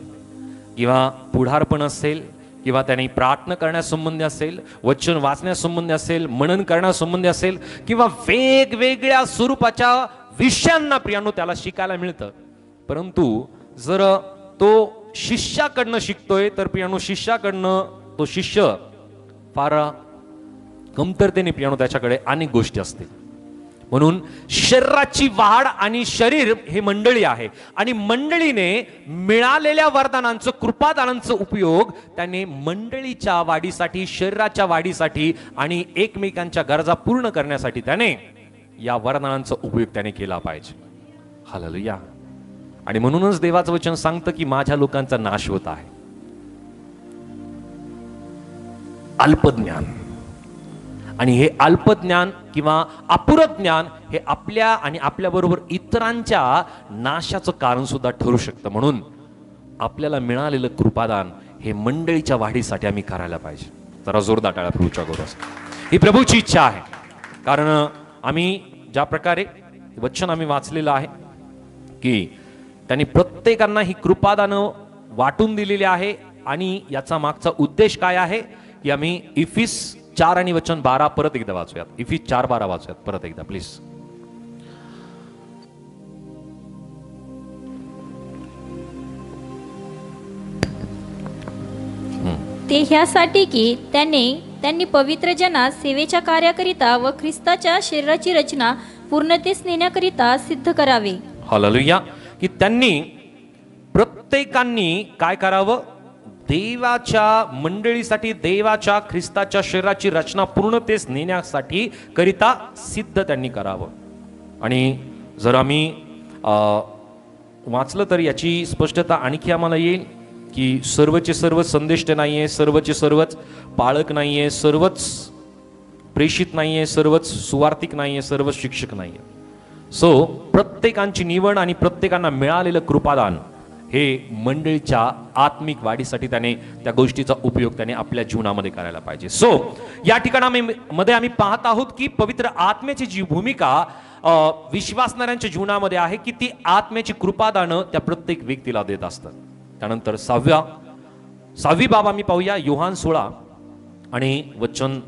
किंवा पुढारपण असेल किंवा त्याने प्रार्थना करण्यासंबंधी असेल, वचन वाचण्यासंबंधी असेल, मनन करण्यासंबंधी असेल किंवा वेगवेगळ्या स्वरूपाच्या विषयांना प्रियांनो त्याला शिकायला मिळतं. परंतु जर तो शिष्याकडनं शिकतोय तर प्रियांनो शिष्याकडनं तो शिष्य फार कमतरतेने प्रियांनो त्याच्याकडे अनेक गोष्टी असतील. म्हणून शरीराची वाढ आणि शरीर हे मंडळी आहे आणि मंडळीने मिळालेल्या वरदानांचं, कृपादानांचा उपयोग त्याने मंडळीच्या वाढीसाठी, शरीराच्या वाढीसाठी आणि एकमेकांच्या गरजा पूर्ण करण्यासाठी त्याने या वरदानांचा उपयोग त्याने केला पाहिजे. हालेलुया. आणि म्हणूनच देवाचं वचन सांगतं की माझ्या लोकांचा नाश होत आहे. अल्पज्ञान, आणि हे अल्पज्ञान किंवा अपुरं ज्ञान हे आपल्या आणि आपल्याबरोबर इतरांच्या नाशाचं कारण सुद्धा ठरू शकतं. म्हणून आपल्याला मिळालेलं कृपादान हे मंडळीच्या वाढीसाठी आम्ही करायला पाहिजे. जरा जोरदार टाळ्या प्रभूच्या गोरास. ही प्रभूची इच्छा आहे, कारण आम्ही ज्या प्रकारे वचन आम्ही वाचलेलं आहे की त्यांनी प्रत्येकांना ही कृपादानं वाटून दिलेली आहे, आणि याचा मागचा उद्देश काय आहे की आम्ही इफिस 4 आणि वचन 12 परत एकदा वाचूयात. इफिस 4:12 वाचूयात परत एकदा प्लीज. ते ह्यासाठी की त्यांनी पवित्र जनास सेवेच्या कार्याकरिता व ख्रिस्ताच्या शरीराची रचना पूर्णतेस नेण्याकरिता सिद्ध करावे. हालेलुया. की त्यांनी प्रत्येकांनी काय करावं, देवाच्या मंडळीसाठी, देवाच्या ख्रिस्ताच्या शरीराची रचना पूर्णतेस नेण्यासाठी करिता सिद्ध त्यांनी करावं. आणि जर आम्ही वाचलं तर याची स्पष्टता आणखी आम्हाला येईल की सर्वचे सर्व संदेष्ट नाहीये, सर्वचे सर्वच पाळक नाहीये, सर्वच प्रेषित नाहीये, सर्वच सुवार्थिक नाहीये, सर्वच शिक्षक नाहीये. सो प्रत्येकांची निवड आणि प्रत्येकांना मिळालेलं कृपादान हे मंडळीच्या आत्मिक वाढीसाठी त्याने त्या गोष्टीचा उपयोग त्याने आपल्या जीवनामध्ये करायला पाहिजे. सो या ठिकाणामध्ये आम्ही पाहत आहोत की पवित्र आत्म्याची जी भूमिका विश्वासणाऱ्यांच्या जीवनामध्ये आहे की ती आत्म्याची कृपादानं त्या प्रत्येक व्यक्तीला देत असतात. त्यानंतर 6वी बाब आम्ही पाहूया योहान 16 आणि वचन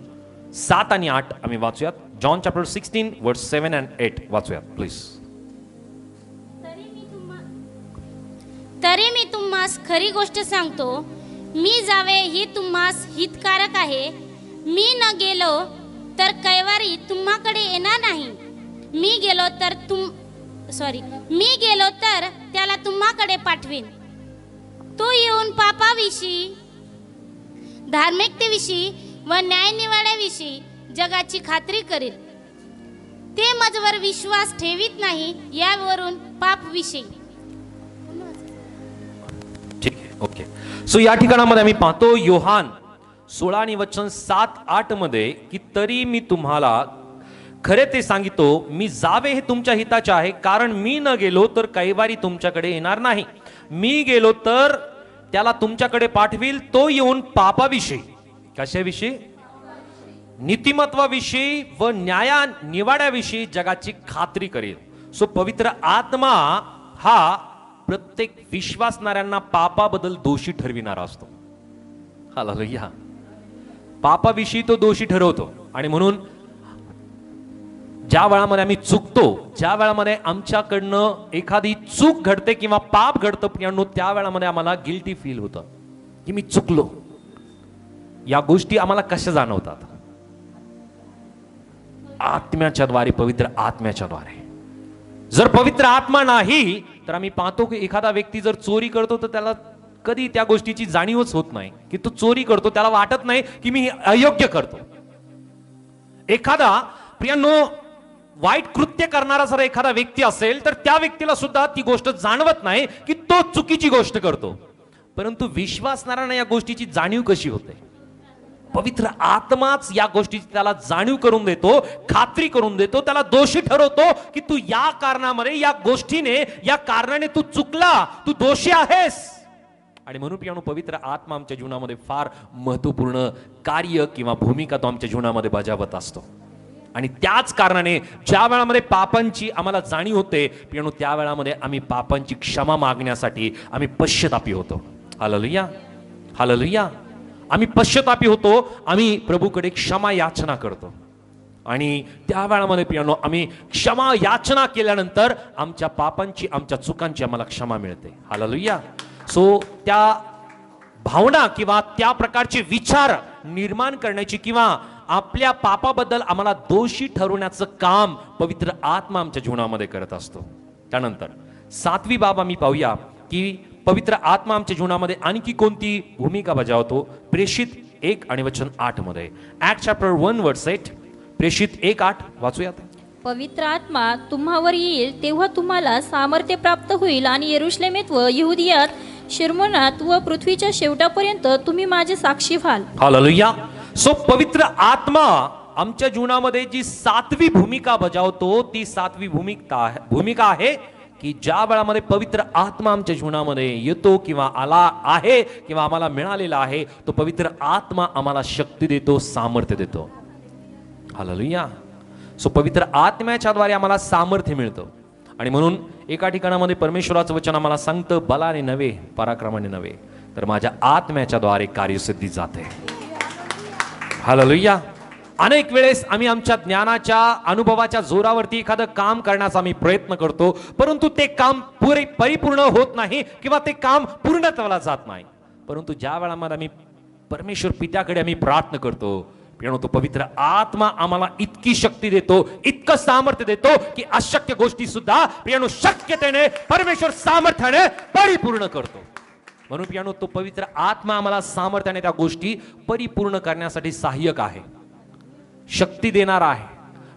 7 आणि 8 आम्ही वाचूयात. जॉन चॅप्टर 16 वर्स 7 and 8 वाचूयात प्लीज. तरी मी तुम्हास खरी गोष्ट सांगतो, मी जावे ही तुम्हास हितकारक आहे. मी न गेलो तर कैवारी तुम्हाकडे येणार नाही. मी गेलो तर त्याला तुम्हाकडे पाठवीन. तो येऊन पापाविषयी, धार्मिकतेविषयी व न्यायनिवाड्याविषयी जगाची खात्री करेल. ते माझ्यावर विश्वास ठेवीत नाही, यावरून पाप विषयी. ठीक आहे, ओके. सो या ठिकाणामध्ये आम्ही पाहतो योहान 16 आणि वचन 7-8 मध्ये की तरी मी तुम्हाला खरे ते सांगितो, मी जावे हे तुमच्या हिताचे आहे, कारण मी न गेलो तर कैवारी तुमच्याकडे येणार नाही. मी गेलो तर त्याला तुमच्याकडे पाठवील. तो येऊन पापाविषयी, कशाविषयी, नीतिमत्वाविषयी व न्याया निवाड्याविषयी जगाची खात्री करेल. सो पवित्र आत्मा हा प्रत्येक विश्वासणाऱ्यांना पापाबद्दल दोषी ठरविणारा असतो. हालेलुया. पापाविषयी तो दोषी ठरवतो. आणि म्हणून ज्या वेळामध्ये आम्ही चुकतो, ज्या वेळामध्ये आमच्याकडनं एखादी चूक घडते किंवा पाप घडतं प्रियांनो, त्या वेळामध्ये आम्हाला गिल्टी फील होतं की मी चुकलो. या गोष्टी आम्हाला कशा जाणवतात? आत्म्याच्या द्वारे, पवित्र आत्म्याच्या द्वारे. जर पवित्र आत्मा नाही तर आम्ही पाहतो की एखादा व्यक्ती जर चोरी करतो तर त्याला कधी त्या गोष्टीची जाणीवच होत नाही की तो चोरी करतो. त्याला वाटत नाही की मी अयोग्य करतो. एखादा प्रियांनो वाईट कृत्य करणारा जर एखादा व्यक्ती असेल तर त्या व्यक्तीला सुद्धा ती गोष्ट जाणवत नाही की तो चुकीची गोष्ट करतो. परंतु विश्वासणाऱ्यांना या गोष्टीची जाणीव कशी होते? पवित्र आत्माच या गोष्टीची त्याला जाणीव करून देतो, खात्री करून देतो, त्याला दोषी ठरवतो की तू या कारणामध्ये, या गोष्टीने, या कारणाने तू चुकला, तू दोषी आहेस. आणि म्हणून प्रियांनो पवित्र आत्मा आमच्या जीवनामध्ये फार महत्वपूर्ण कार्य किंवा भूमिका तो आमच्या जीवनामध्ये बजावत असतो. आणि त्याच कारणाने ज्या वेळामध्ये पापांची आम्हाला जाणीव होते प्रियांनो, त्या वेळामध्ये आम्ही पापांची क्षमा मागण्यासाठी आम्ही पश्चातापी होतो. Hallelujah, hallelujah. आम्ही पश्चातापी होतो, आम्ही प्रभूकडे क्षमा याचना करतो. आणि त्या वेळामध्ये प्रियांनो आम्ही क्षमा याचना केल्यानंतर आमच्या पापांची, आमच्या चुकांची आम्हाला क्षमा मिळते. हालेलुया. सो त्या भावना किंवा त्या प्रकारचे विचार निर्माण करण्याची किंवा आपल्या पापाबद्दल आम्हाला दोषी ठरवण्याचं काम पवित्र आत्मा आमच्या जीवनामध्ये करत असतो. त्यानंतर 7वी बाब आम्ही पाहूया की पवित्र आत्मा आमच्या जीवनामध्ये आणखी कोणती भूमिका बजावतो. प्रेषित 1 आणि वचन 8 मध्ये. ऍक्ट चॅप्टर 1 वर्स 8. प्रेषित 1:8 वाचूयात. पवित्र आत्मा तुम्हावर येईल तेव्हा तुम्हाला सामर्थ्य प्राप्त होईल आणि यरुशलेमेत व यहुदियात, शिरमोनात व पृथ्वीच्या शेवटापर्यंत तुम्ही माझे साक्षी व्हाल. हालेलुया. सो पवित्र आत्मा आमच्या जीवनामध्ये जी 7वी भूमिका बजावतो ती 7वी भूमिका आहे की ज्या वेळामध्ये पवित्र आत्मा आमच्या जीवनामध्ये येतो किंवा आला आहे किंवा आम्हाला मिळालेला आहे, तो पवित्र आत्मा आम्हाला शक्ती देतो, सामर्थ्य देतो. हालेलुया. सो पवित्र आत्म्याच्या द्वारे आम्हाला सामर्थ्य मिळतं. आणि म्हणून एका ठिकाणामध्ये परमेश्वराचं वचन आम्हाला सांगतं, बलाने नव्हे पराक्रमाने नव्हे तर माझ्या आत्म्याच्या द्वारे कार्यसिद्धी जाते. हालेलुया. अनेक वेळेस आम्ही आमच्या ज्ञानाच्या अनुभवाच्या जोरावरती एखादं काम करण्याचा आम्ही प्रयत्न करतो, परंतु ते काम परिपूर्ण होत नाही किंवा ते काम पूर्णत्वाला जात नाही. परंतु ज्या वेळामध्ये आम्ही परमेश्वर पित्याकडे आम्ही प्रार्थना करतो, प्रियानो, तो पवित्र आत्मा आम्हाला इतकी शक्ती देतो, इतकं सामर्थ्य देतो की अशक्य गोष्टी सुद्धा प्रियानो शक्यतेने परमेश्वर सामर्थ्याने परिपूर्ण करतो. म्हणून प्रियानो, तो पवित्र आत्मा आम्हाला सामर्थ्याने त्या गोष्टी परिपूर्ण करण्यासाठी सहाय्यक आहे, शक्ती देणार आहे,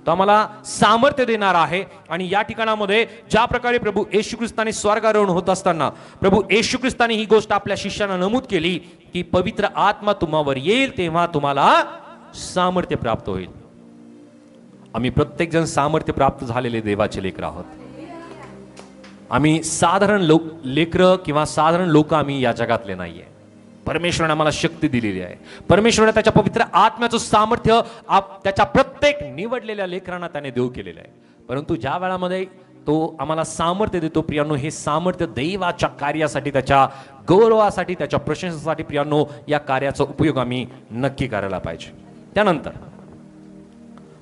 तो आम्हाला सामर्थ्य देणार आहे. आणि या ठिकाणामध्ये ज्या प्रकारे प्रभू येशू ख्रिस्ताने स्वर्गारोहण होत असताना प्रभू येशू ख्रिस्ताने ही गोष्ट आपल्या शिष्यांना नमूद केली की पवित्र आत्मा तुम्हावर येईल तेव्हा तुम्हाला सामर्थ्य प्राप्त होईल. आम्ही प्रत्येक जण सामर्थ्य प्राप्त झालेले देवाचे लेकर आहोत. आम्ही साधारण लेकरं किंवा साधारण लोक आम्ही या जगातले नाहीये. परमेश्वराने आम्हाला शक्ती दिलेली आहे. परमेश्वराने त्याच्या पवित्र आत्म्याचं सामर्थ्य त्याच्या प्रत्येक निवडलेल्या लेकरांना त्याने देऊ केलेलं आहे. परंतु ज्या वेळामध्ये तो आम्हाला सामर्थ्य देतो प्रियांनो, हे सामर्थ्य देवाच्या कार्यासाठी, त्याच्या गौरवासाठी, त्याच्या प्रशंसेसाठी प्रियांनो, या कार्याचा उपयोग आम्ही नक्की करायला पाहिजे. त्यानंतर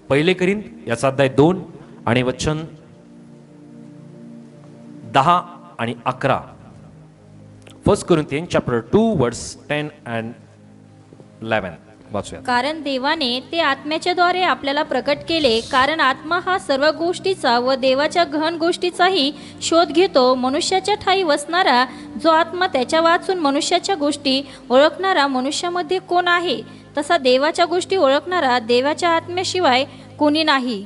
1 कोरिंथ याचा अध्याय 2 आणि वचन 10 आणि 11. 1 Corinthians chapter 2 verse 10 and 11 वाचूया. कारण देवाने ते आत्म्याच्या द्वारे आपल्याला प्रकट केले, कारण आत्मा हा सर्व गोष्टीचा व देवाच्या गहन गोष्टीचाही शोध घेतो. मनुष्याच्या ठाई वसणारा जो आत्मा त्याच्या वाचून मनुष्याच्या गोष्टी ओळखणारा मनुष्यामध्ये कोण आहे, तसा देवाच्या गोष्टी ओळखणारा देवाच्या आत्म्याशिवाय कोणी नाही.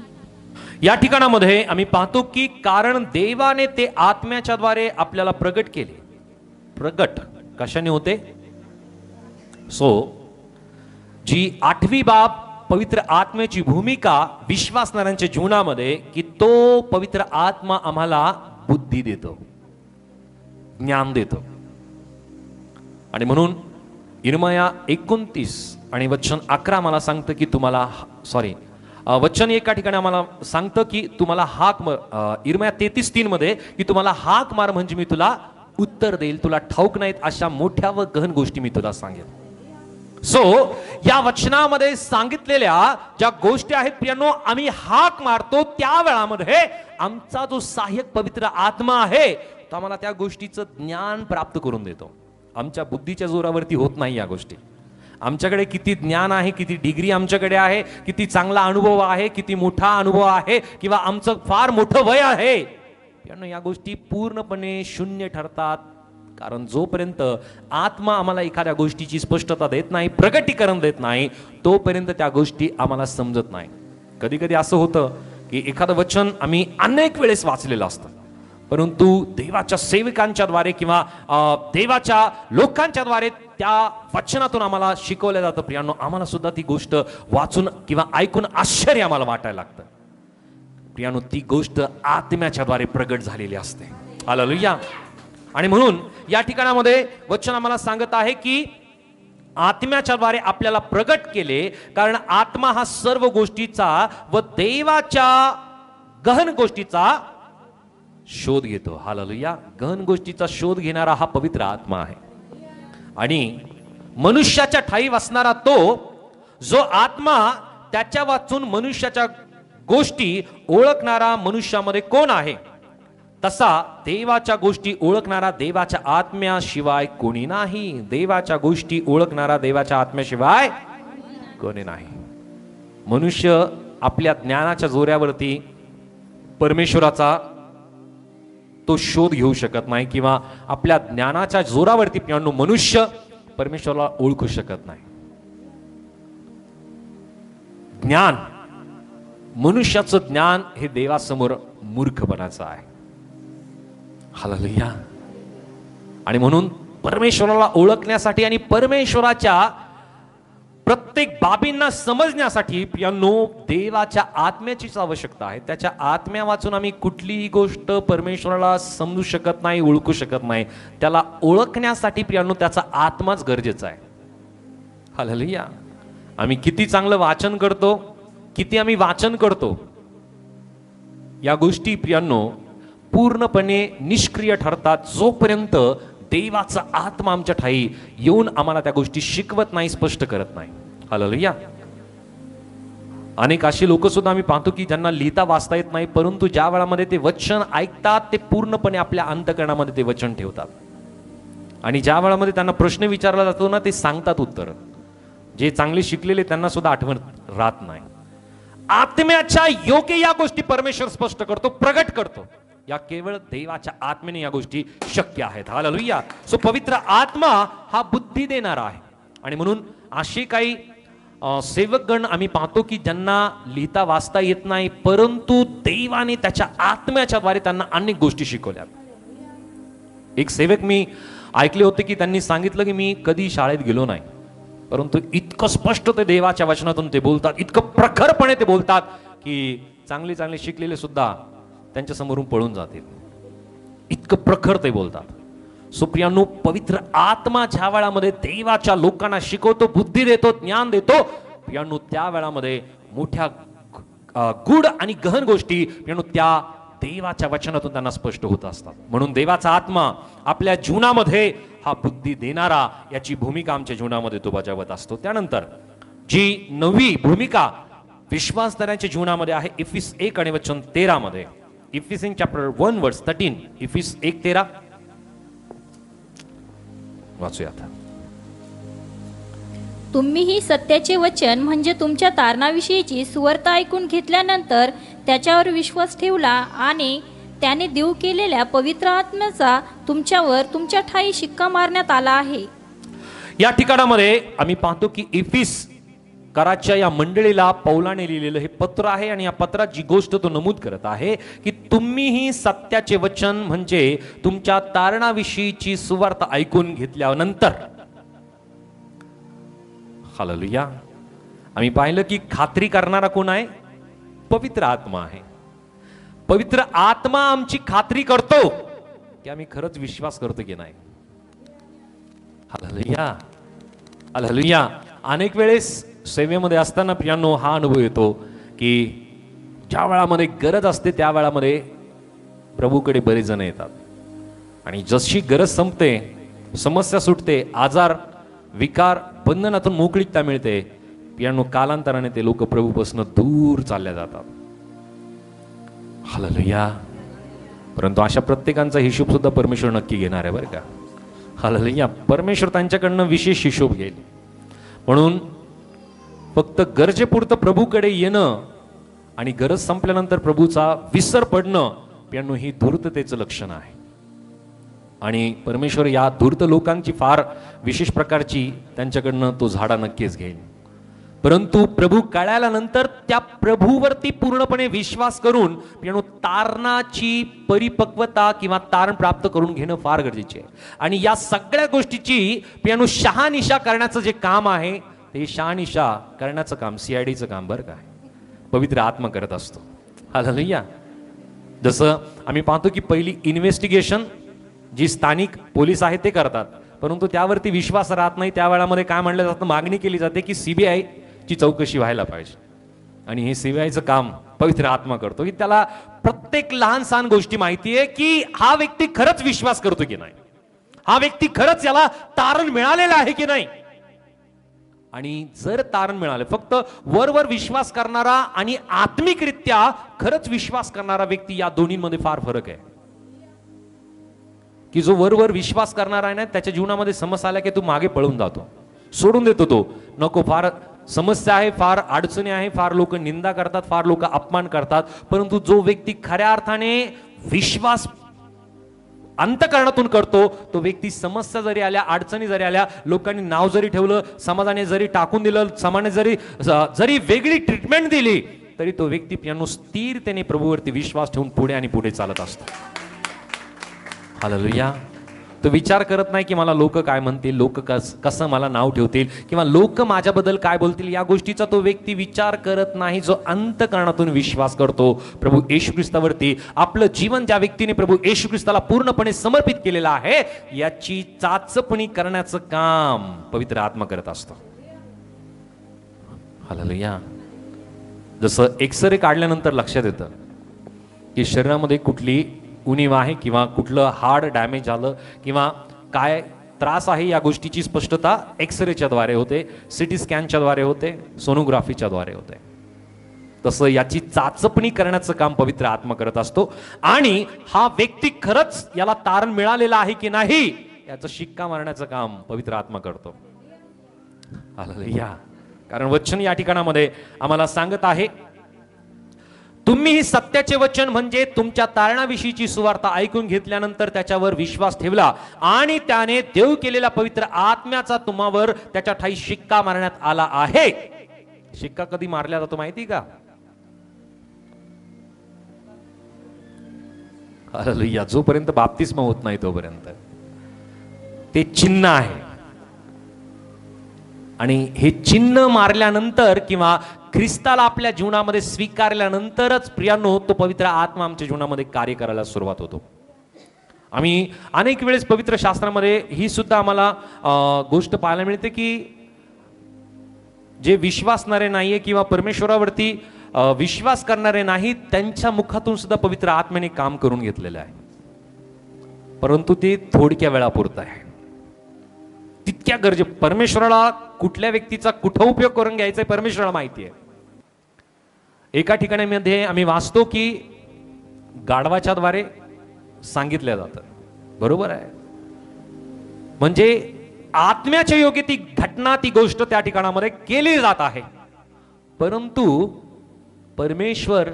या ठिकाणामध्ये आम्ही पाहतो की कारण देवाने ते आत्म्याच्या द्वारे आपल्याला प्रकट केले. प्रकट कशाने होते? जी 8वी बाब पवित्र आत्म्याची भूमिका विश्वासणाऱ्यांच्या जीवनामध्ये की तो पवित्र आत्मा आम्हाला बुद्धी देतो, ज्ञान देतो. आणि म्हणून इर्मया 29 आणि वचन 11 मला सांगतं की तुम्हाला वचन एका ठिकाणी आम्हाला सांगतं की तुम्हाला हाक इर्मया 33:3 मध्ये की तुम्हाला हाक मार म्हणजे मी तुला उत्तर देईल, तुला ठाऊक नाहीत अशा मोठ्या व गहन गोष्टी मी तुला सांगेन. या वचनामध्ये सांगितलेल्या ज्या गोष्टी आहेत प्रियांनो, आम्ही हाक मारतो त्या वेळामध्ये आमचा जो सहाय्यक पवित्र आत्मा आहे तो आम्हाला त्या गोष्टीचं ज्ञान प्राप्त करून देतो. आमच्या बुद्धीच्या जोरावरती होत नाही या गोष्टी. आमच्याकडे किती ज्ञान आहे, किती डिग्री आमच्याकडे आहे, किती चांगला अनुभव आहे, किती मोठा अनुभव आहे किंवा आमचं फार मोठं वय आहे, या गोष्टी पूर्णपणे शून्य ठरतात. कारण जोपर्यंत आत्मा आम्हाला एखाद्या गोष्टीची स्पष्टता देत नाही, प्रगटीकरण देत नाही, तोपर्यंत त्या गोष्टी आम्हाला समजत नाही. कधी कधी असं होतं की एखादं वचन आम्ही अनेक वेळेस वाचलेलं असतं, परंतु देवाच्या सेवकांच्या द्वारे किंवा देवाच्या लोकांच्या द्वारे त्या वचनातून आम्हाला शिकवलं जातं प्रियांनो, आम्हाला सुद्धा ती गोष्ट वाचून किंवा ऐकून आश्चर्य आम्हाला वाटायला लागतं. प्रियांनो, ती गोष्ट आत्म्याच्या द्वारे प्रगट झालेली असते. हालेलुया. आणि म्हणून या ठिकाणामध्ये वचन आम्हाला सांगत आहे की आत्म्याच्या द्वारे आपल्याला प्रगट केले, कारण आत्मा हा सर्व गोष्टीचा व देवाच्या गहन गोष्टीचा शोध घेतो. हालेलुया. गहन गोष्टीचा शोध घेणारा हा पवित्र आत्मा आहे. आणि मनुष्याच्या ठाई वसणारा तो जो आत्मा त्याच्या वाचून मनुष्याच्या गोष्टी ओळखणारा मनुष्यामध्ये कोण आहे, तसा देवाच्या गोष्टी ओळखणारा देवाच्या आत्म्याशिवाय कोणी नाही. देवाच्या गोष्टी ओळखणारा देवाच्या आत्म्याशिवाय कोणी नाही. मनुष्य आपल्या ज्ञानाच्या जोऱ्यावरती परमेश्वराचा तो शोध घेऊ शकत नाही किंवा आपल्या ज्ञानाच्या जोरावरती मनुष्य परमेश्वराला ओळखू शकत नाही. ज्ञान, मनुष्याचं ज्ञान हे देवासमोर मूर्खपणाचं आहे. हालेलुया. आणि म्हणून परमेश्वराला ओळखण्यासाठी आणि परमेश्वराच्या प्रत्येक बाबींना समजण्यासाठी प्रियांनो देवाच्या आत्म्याचीच आवश्यकता आहे. त्याच्या आत्म्या वाचून आम्ही कुठलीही गोष्ट परमेश्वराला समजू शकत नाही, ओळखू शकत नाही. त्याला ओळखण्यासाठी प्रियांनो त्याचा आत्माच गरजेचा आहे. हालेलुया. आम्ही किती चांगलं वाचन करतो, किती आम्ही वाचन करतो, या गोष्टी प्रियांनो पूर्णपणे निष्क्रिय ठरतात जोपर्यंत देवाचा आत्मा आमच्या ठाई येऊन आम्हाला त्या गोष्टी शिकवत नाही, स्पष्ट करत नाही. हालेलुया. अनेक अशी लोक सुद्धा आम्ही पाहतो की ज्यांना लिहिता वाचता येत नाही, परंतु ज्या वेळामध्ये ते वचन ऐकतात ते पूर्णपणे आपल्या अंतःकरणामध्ये ते वचन ठेवतात. आणि ज्या वेळामध्ये त्यांना प्रश्न विचारला जातो ना, ते सांगतात उत्तर. जे चांगले शिकलेले त्यांना सुद्धा आठवण राहत नाही. आत्म्याच्या योग्य या गोष्टी परमेश्वर स्पष्ट करतो, प्रगट करतो. या केवळ देवाच्या आत्म्याने या गोष्टी शक्य आहेत. हालेलुया. सो पवित्र आत्मा हा बुद्धी देणारा आहे. आणि म्हणून असे काही सेवकगण आम्ही पाहतो की ज्यांना लिहिता वाचता येत नाही, परंतु देवाने त्याच्या आत्म्याच्या द्वारे त्यांना अनेक गोष्टी शिकवल्या. एक सेवक मी ऐकले होते की त्यांनी सांगितलं की मी कधी शाळेत गेलो नाही, परंतु इतकं स्पष्ट ते देवाच्या वचनातून ते बोलतात, इतकं प्रखरपणे ते बोलतात की चांगले चांगले शिकलेले सुद्धा त्यांच्या समोरून पळून जातील. इतकं प्रखर ते बोलतात. सुप्रियानो, पवित्र आत्मा ज्या वेळामध्ये देवाच्या लोकांना शिकवतो, बुद्धी देतो, ज्ञान देतो, प्रियानो त्या वेळामध्ये मोठ्या गूढ आणि गहन गोष्टी प्रियानो त्या देवाच्या वचनातून त्यांना स्पष्ट होत असतात. म्हणून देवाचा आत्मा आपल्या जीवनामध्ये हा बुद्धी देणारा याची भूमिका आमच्या जीवनामध्ये तो बजावत असतो. त्यानंतर जी नवी भूमिका विश्वासदारांच्या जीवनामध्ये आहे, इफिस 1 आणि वचन 13 मध्ये. इफिसियन चॅप्टर 1 वर्स 13. इफिस 1:13 वाचूयात. तुम्हीही सत्याचे वचन म्हणजे तुमच्या तारणाविषयीची सुवार्ता ऐकून घेतल्यानंतर त्याच्यावर विश्वास ठेवला आणि त्याने देऊ केलेल्या पवित्र आत्म्याचा तुमच्यावर तुमच्या ठाई शिक्का मारण्यात आला आहे. या ठिकाणामध्ये आम्ही पाहतो की इफिस कराच्या या मंडळीला पौलाने लिहिलेलं हे पत्र आहे. आणि या पत्रात जी गोष्ट तो नमूद करत आहे की तुम्हीही सत्याचे वचन म्हणजे तुमच्या तारणाविषयीची सुवार्ता ऐकून घेतल्यानंतर. हालेलुया. आम्ही पाहिलं की खात्री करणारा कोण आहे? पवित्र आत्मा आहे. पवित्र आत्मा आमची खात्री करतो की आम्ही खरंच विश्वास करतो की नाही. हालेलुया. हालेलुया. अनेक वेळेस सेवेमध्ये असताना प्रियांनो हा अनुभव येतो की ज्या वेळामध्ये गरज असते त्या वेळामध्ये प्रभूकडे बरेच जण येतात आणि जशी गरज संपते, समस्या सुटते, आजार विकार बंधनातून मोकळीकता मिळते, प्रियांनो कालांतराने ते लोक प्रभूपासून दूर चालल्या जातात. हालेलुया. परंतु अशा प्रत्येकांचा हिशोब सुद्धा परमेश्वर नक्की घेणार आहे बरं का. हालेलुया. परमेश्वर त्यांच्याकडनं विशेष हिशोब घेईल. म्हणून फक्त गरजेपुरतं प्रभूकडे येणं आणि गरज संपल्यानंतर प्रभूचा विसर पडणं प्रियांनो ही धूर्ततेचं लक्षण आहे. आणि परमेश्वर या धूर्त लोकांची फार विशेष प्रकारची त्यांच्याकडनं तो झाडा नक्कीच घेईल. परंतु प्रभू कळाल्यानंतर त्या प्रभूवरती पूर्णपणे विश्वास करून प्रियांनो तारणाची परिपक्वता किंवा तारण प्राप्त करून घेणं फार गरजेचे आहे. आणि या सगळ्या गोष्टीची प्रियांनो शहानिशा करण्याचं जे काम आहे ते शहानिशा करण्याचं काम CIDचं काम बरं काय पवित्र आत्मा करत असतो. हालेलुया. जसं आम्ही पाहतो की पहिली इन्व्हेस्टिगेशन जी स्थानिक पोलीस आहेत ते करतात, परंतु त्यावरती विश्वास राहत नाही. त्या वेळामध्ये काय म्हणलं जातं, मागणी केली जाते की CBI ची चौकशी व्हायला पाहिजे. आणि हे CBIचं काम पवित्र आत्मा करतो की त्याला प्रत्येक लहान सहान गोष्टी माहिती आहे की हा व्यक्ती खरंच विश्वास करतो की नाही, हा व्यक्ती खरंच याला तारण मिळालेलं आहे की नाही. आणि जर तारण मिळाले, फक्त वरवर विश्वास करणारा आणि आत्मिकरित्या खरंच विश्वास करणारा व्यक्ती, या दोन्हीमध्ये फार फरक आहे. की जो वरवर विश्वास करणारा आहे ना, त्याच्या जीवनामध्ये समस्या आल्या की तू मागे पळून जातो, सोडून देतो. तो नको, फार समस्या आहे, फार अडचणी आहे, फार लोक निंदा करतात, फार लोक अपमान करतात. परंतु जो व्यक्ती खऱ्या अर्थाने विश्वास अंतःकरणातून करतो, तो व्यक्ती समस्या जरी आल्या, अडचणी जरी आल्या, लोकांनी नाव जरी ठेवलं, समाजाने जरी टाकून दिलं, समाजाने जरी वेगळी ट्रीटमेंट दिली, तरी तो व्यक्ती प्रियांनो स्थिरतेने प्रभूवरती विश्वास ठेवून पुढे आणि पुढे चालत असतो. हालेलुया. तो विचार करत नाही की मला लोक काय म्हणतील, लोक कसं मला नाव ठेवतील किंवा लोक माझ्याबद्दल काय बोलतील, या गोष्टीचा तो व्यक्ती विचार करत नाही. जो अंतःकरणातून विश्वास करतो प्रभू येशू ख्रिस्तावरती, आपलं जीवन ज्या व्यक्तीने प्रभू येशू ख्रिस्ताला पूर्णपणे समर्पित केलेलं आहे, याची चाचपणी करण्याचं काम पवित्र आत्मा करत असतो. हालेलुया. जसं एक्सरे काढल्यानंतर लक्षात येतं की शरीरामध्ये कुठली उणीव आहे किंवा कुठलं हाड डॅमेज झालं किंवा काय त्रास आहे या गोष्टीची स्पष्टता एक्सरेच्या द्वारे होते, सिटी स्कॅनच्या द्वारे होते, सोनोग्राफीच्या द्वारे होते. तसं याची चाचपणी करण्याचं काम पवित्र आत्मा करत असतो आणि हा व्यक्ती खरंच याला तारण मिळालेला आहे की नाही याचं शिक्का मारण्याचं काम पवित्र आत्मा करतो. हालेलुया. कारण वचन या ठिकाणामध्ये आम्हाला सांगत आहे, तुम्ही ही सत्याचे वचन म्हणजे तुमच्या तारणाविषयीची सुवार्ता ऐकून घेतल्यानंतर त्याच्यावर विश्वास ठेवला आणि त्याने देव केलेल्या पवित्र आत्म्याचा तुम्हावर त्याच्या ठाई शिक्का मारण्यात आला आहे. शिक्का कधी मारला जातो माहिती का? हालेलुया. जोपर्यंत बाप्तिस्मा होत नाही तोपर्यंत ते चिन्ह आहे. आणि हे चिन्ह मारल्यानंतर किंवा ख्रिस्ताला आपल्या जीवनामध्ये स्वीकारल्यानंतरच प्रियांनो तो पवित्र आत्मा आमच्या जीवनामध्ये कार्य करायला सुरुवात होतो. आम्ही अनेक वेळेस पवित्र शास्त्रामध्ये ही सुद्धा आम्हाला गोष्ट पाहायला मिळते की जे विश्वासणारे नाहीये किंवा परमेश्वरावरती विश्वास करणारे नाहीत त्यांच्या मुखातून सुद्धा पवित्र आत्म्याने काम करून घेतलेलं आहे, परंतु ते थोडक्या वेळापुरतं आहे. तितक्या गरजे परमेश्वराला कुठल्या व्यक्तीचा कुठं उपयोग करून घ्यायचा परमेश्वराला माहिती आहे. एका ठिकाणामध्ये आम्ही वाचतो की गाढवाच्या द्वारे सांगितलं जातं, बरोबर आहे, म्हणजे आत्म्याच्या योग्य ती घटना ती गोष्ट त्या ठिकाणामध्ये केली जात आहे, परंतु परमेश्वर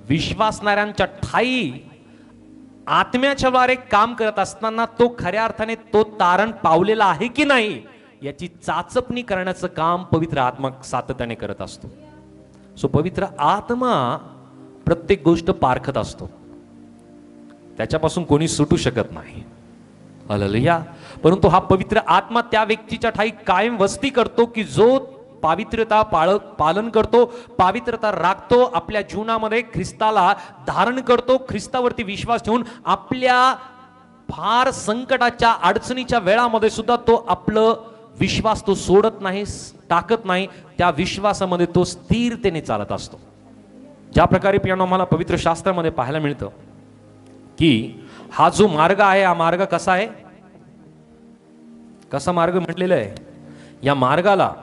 विश्वासणाऱ्यांच्या ठाई आत्म्याच्या द्वारे काम करत असताना तो खऱ्या अर्थाने तो तारण पावलेला आहे की नाही याची चाचपणी करण्याचं काम पवित्र आत्मा सातत्याने करत असतो. सो पवित्र आत्मा प्रत्येक गोष्ट पारखत असतो, त्याच्यापासून कोणी सुटू शकत नाही. हालेलुया. परंतु हा पवित्र आत्मा त्या व्यक्तीच्या ठाई कायम वस्ती करतो की जो पावित्रता पालन करतो, पावित्रता राखतो, आपल्या जीवनामध्ये ख्रिस्ताला धारण करतो, ख्रिस्तावरती विश्वास ठेवून आपल्या फार संकटाच्या अडचणीच्या वेळामध्ये सुद्धा तो आपलं विश्वास तो सोडत नाही, टाकत नाही, त्या विश्वासामध्ये तो स्थिरतेने चालत असतो. ज्या प्रकारे पियानो आम्हाला पवित्र शास्त्रामध्ये पाहायला मिळतं की हा जो मार्ग आहे हा मार्ग कसा आहे, कसा मार्ग म्हटलेला आहे, या मार्गाला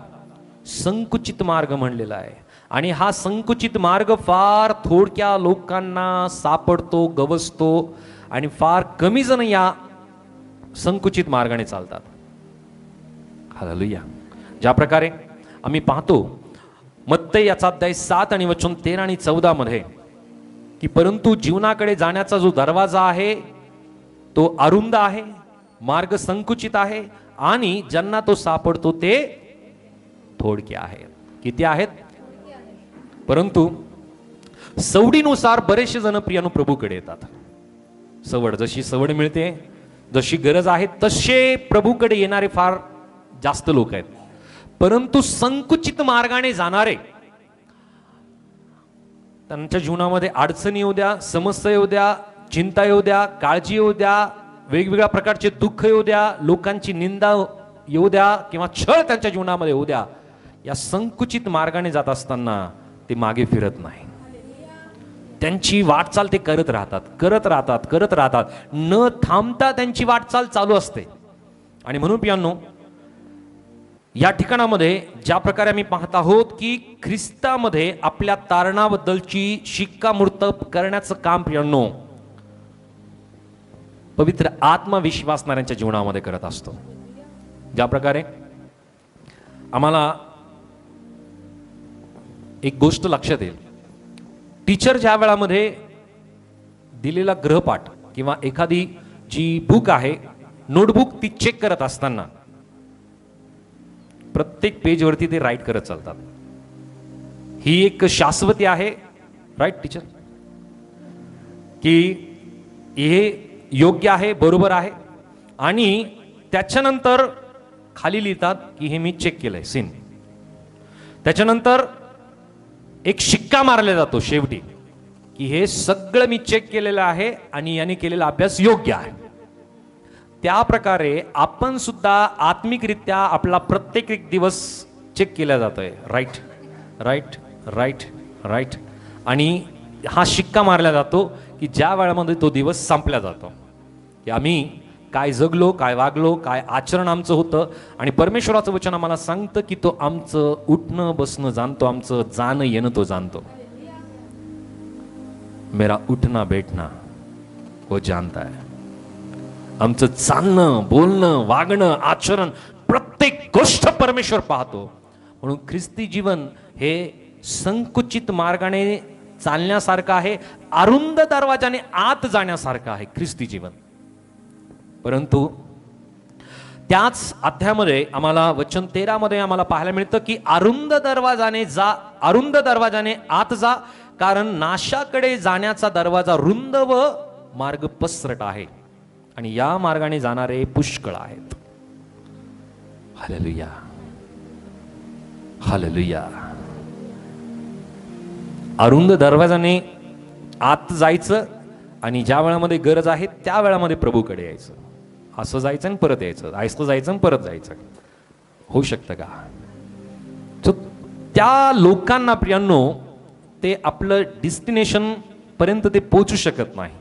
संकुचित मार्ग म्हणलेला आहे आणि हा संकुचित मार्ग फार थोडक्या लोकांना सापडतो, गवसतो आणि फार कमी जण या संकुचित मार्गाने चालतात. हालेलुया. ज्या प्रकारे आम्ही पाहतो मत्तई याचा अध्याय 7 आणि वचन 13 आणि 14 मध्ये की परंतु जीवनाकडे जाण्याचा जो दरवाजा आहे तो अरुंद आहे, मार्ग संकुचित आहे आणि ज्यांना तो सापडतो ते थोडके आहेत. किती आहेत? परंतु सवडीनुसार बरेचसे जण प्रियानो प्रभूकडे येतात. सवड जशी सवड मिळते, जशी गरज आहे तसे प्रभूकडे येणारे फार जास्त लोक आहेत. परंतु संकुचित मार्गाने जाणारे, त्यांच्या जीवनामध्ये अडचणी येऊ द्या, समस्या येऊ द्या, चिंता येऊ द्या, काळजी येऊ द्या, वेगवेगळ्या प्रकारचे दुःख येऊ द्या, लोकांची निंदा येऊ द्या किंवा छळ त्यांच्या जीवनामध्ये येऊ द्या, या संकुचित मार्गाने जात असताना ते मागे फिरत नाही. त्यांची वाटचाल ते करत राहतात, न थांबता त्यांची वाटचाल चालू असते. आणि म्हणून पियांनो या ठिकाणामध्ये ज्या प्रकारे आम्ही पाहत आहोत की ख्रिस्तामध्ये आपल्या तारणाबद्दलची शिक्कामोर्तब करण्याचं काम पियांनो पवित्र आत्मा विश्वासणाऱ्यांच्या जीवनामध्ये करत असतो. ज्या प्रकारे आम्हाला एक गोष्ट लक्षात येईल, टीचर ज्या वेळामध्ये दिलेला गृहपाठ किंवा एखादी जी बुक आहे, नोटबुक ती चेक करत असताना प्रत्येक पेजवरती ते राईट करत चालतात. ही एक शाश्वती आहे, राईट टीचर, की हे योग्य आहे, बरोबर आहे, आणि त्याच्यानंतर खाली लिहितात की हे मी चेक केलंय सीन. त्याच्यानंतर एक शिक्का मारला जातो शेवटी की हे सगळं मी चेक केलेलं आहे आणि याने केलेला अभ्यास योग्य आहे. त्या प्रकारे आपण सुद्धा आत्मिकरित्या आपला प्रत्येक एक दिवस चेक केला जातोय, राईट राईट राईट राईट, आणि हा शिक्का मारला जातो की ज्या वेळामध्ये तो दिवस संपला जातो, की आम्ही काय जगलो, काय वागलो, काय आचरण आमचं होतं. आणि परमेश्वराचं वचन आम्हाला सांगतं की तो आमचं उठणं बसणं जाणतो, आमचं जाणं येणं तो जाणतो. मेरा उठना बैठना वो जानता है. आमचं चालणं बोलणं वागणं आचरण प्रत्येक गोष्ट परमेश्वर पाहतो. म्हणून ख्रिस्ती जीवन हे संकुचित मार्गाने चालण्यासारखं आहे, अरुंद दरवाजाने आत जाण्यासारखं आहे ख्रिस्ती जीवन. परंतु त्याच अध्यायामध्ये आम्हाला वचन 13 मध्ये आम्हाला पाहायला मिळतं की अरुंद दरवाजाने आत जा, कारण नाशाकडे जाण्याचा दरवाजा रुंद व मार्ग पसरट आहे आणि या मार्गाने जाणारे पुष्कळ आहेत. Hallelujah, hallelujah. अरुंद दरवाजाने आत जायचं आणि ज्या वेळामध्ये गरज आहे त्या वेळामध्ये प्रभूकडे यायचं. असं जायचं आणि परत यायचं, आयस्तं जायचं आणि परत जायचं. होऊ शकतं का? तो त्या लोकांना प्रियांनो ते आपलं डेस्टिनेशन पर्यंत ते पोहोचू शकत नाही.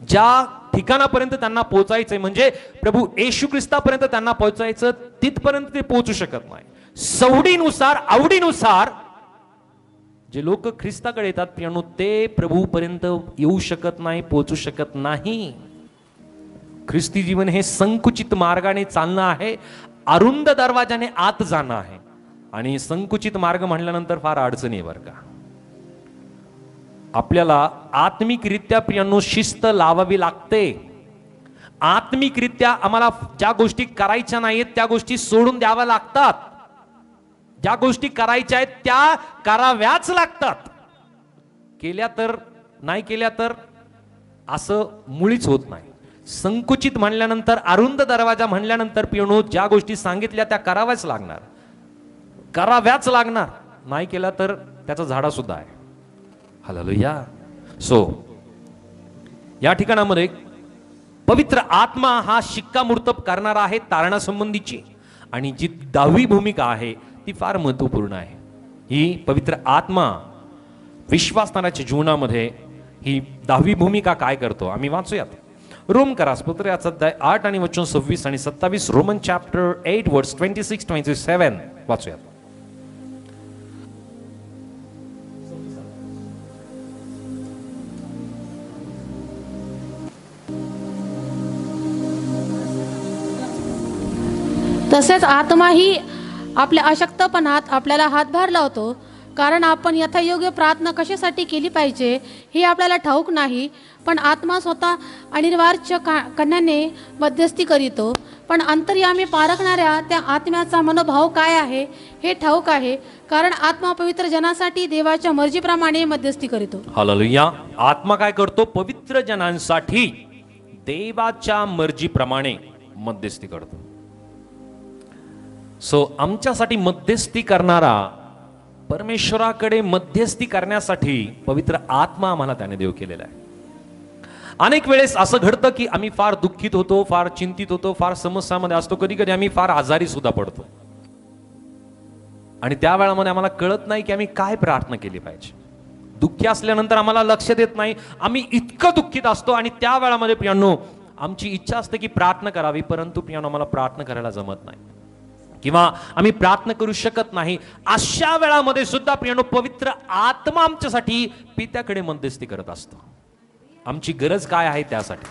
ज्या ठिकाणापर्यंत त्यांना पोहोचायचंय म्हणजे प्रभू येशू ख्रिस्तापर्यंत त्यांना पोहोचायचं, तिथपर्यंत ते पोहोचू शकत नाही. सवडीनुसार आवडीनुसार जे लोक ख्रिस्ताकडे येतात प्रियांनो ते प्रभूपर्यंत येऊ शकत नाही, पोहोचू शकत नाही. ख्रिस्ती जीवन हे संकुचित मार्गाने चालणं आहे, अरुंद दरवाजाने आत जाणं आहे. आणि संकुचित मार्ग म्हणल्यानंतर फार अडचणी आहे बरं का. आपल्याला आत्मिकरित्या प्रियांनो शिस्त लावावी लागते. आत्मिकरित्या आम्हाला ज्या गोष्टी करायच्या नाहीत त्या गोष्टी सोडून द्याव्या लागतात. ज्या गोष्टी करायच्या आहेत त्या कराव्याच लागतात. केल्या तर नाही केल्या तर असं मुळीच होत नाही. संकुचित म्हणल्यानंतर अरुंद दरवाजा म्हणल्यानंतर पिणो ज्या गोष्टी सांगितल्या त्या कराव्याच लागणार, कराव्याच लागणार. नाही केला तर त्याचा झाडा सुद्धा आहे. हालेलुया. सो या ठिकाणामध्ये पवित्र आत्मा हा शिक्कामोर्तब करणारा आहे तारणासंबंधीची. आणि जी 10वी भूमिका आहे ती फार महत्वपूर्ण आहे. ही पवित्र आत्मा विश्वासणाऱ्याच्या जीवनामध्ये ही 10वी भूमिका काय करतो आम्ही वाचूयात. रोम करासपत्र याचा अध्याय 8 आणि वचन 26 आणि 27. रोमन चॅप्टर 8 वर्स 26-27 वाचूयात. तसेच आत्माही आपल्या अशक्तपणात आपल्याला हातभार लावतो, कारण आपण यथायोग्य प्रार्थना कशासाठी केली पाहिजे हे आपल्याला ठाऊक नाही, पण आत्मा स्वतः अनिवार्य कण्याने मध्यस्थी करीतो. पण अंतर्यामी पारखणाऱ्या त्या आत्म्याचा मनोभाव काय आहे हे ठाऊक आहे, कारण आत्मा पवित्र जनासाठी देवाच्या मर्जीप्रमाणे मध्यस्थी करीतो. हालेलुया. आत्मा काय करतो? पवित्र जनांसाठी देवाच्या मर्जीप्रमाणे मध्यस्थी करतो. सो आमच्यासाठी मध्यस्थी करणारा, परमेश्वराकडे मध्यस्थी करण्यासाठी पवित्र आत्मा आम्हाला त्याने देव केलेला आहे. अनेक वेळेस असं घडतं की आम्ही फार दुःखित होतो, फार चिंतित होतो, फार समस्यामध्ये असतो, कधी कधी आम्ही फार आजारी सुद्धा पडतो. आणि त्या वेळामध्ये आम्हाला कळत नाही की आम्ही काय प्रार्थना केली पाहिजे. दुःखी असल्यानंतर आम्हाला लक्ष देत नाही, आम्ही इतकं दुःखित असतो. आणि त्या वेळामध्ये प्रियांनो आमची इच्छा असते की प्रार्थना करावी, परंतु प्रियांनो आम्हाला प्रार्थना करायला जमत नाही किंवा आम्ही प्रार्थना करू शकत नाही. अशा वेळामध्ये सुद्धा प्रियांनो पवित्र आत्मा आमच्यासाठी पित्याकडे मध्यस्थी करत असतो. आमची गरज काय आहे त्यासाठी,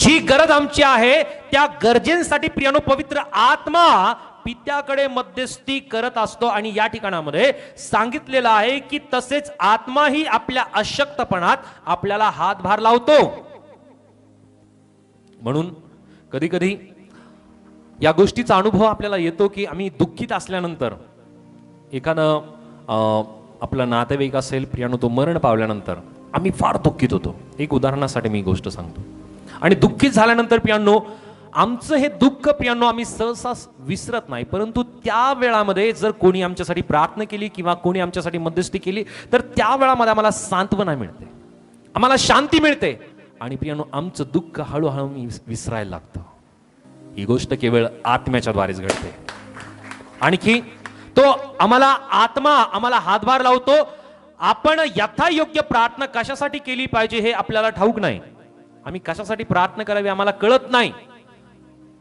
जी गरज आमची आहे त्या गरजेसाठी प्रियांनो पवित्र आत्मा पित्याकडे मध्यस्थी करत असतो. आणि या ठिकाणामध्ये सांगितलेलं आहे की तसेच आत्माही आपल्या अशक्तपणात आपल्याला हातभार लावतो. म्हणून कधी कधी या गोष्टीचा अनुभव आपल्याला येतो की आम्ही दुःखित असल्यानंतर एखादं आपला नातेवाईक असेल प्रियानो, तो मरण पावल्यानंतर आम्ही फार दुःखित होतो. एक उदाहरणासाठी मी गोष्ट सांगतो. आणि दुःखित झाल्यानंतर प्रियांनो आमचं हे दुःख प्रियांनो आम्ही सहसा विसरत नाही, परंतु त्या वेळामध्ये जर कोणी आमच्यासाठी प्रार्थना केली किंवा कोणी आमच्यासाठी मध्यस्थी केली तर त्या वेळामध्ये आम्हाला सांत्वना मिळते, आम्हाला शांती मिळते. आणि प्रियांनो आमचं दुःख हळूहळू विसरायला लागतं. ही गोष्ट केवळ आत्म्याच्या द्वारेच घडते. आणखी तो आम्हाला आत्मा आम्हाला हातभार लावतो आपण यथायोग्य प्रार्थना कशासाठी केली पाहिजे हे आपल्याला ठाऊक नाही. आम्ही कशासाठी प्रार्थना करावी आम्हाला कळत नाही.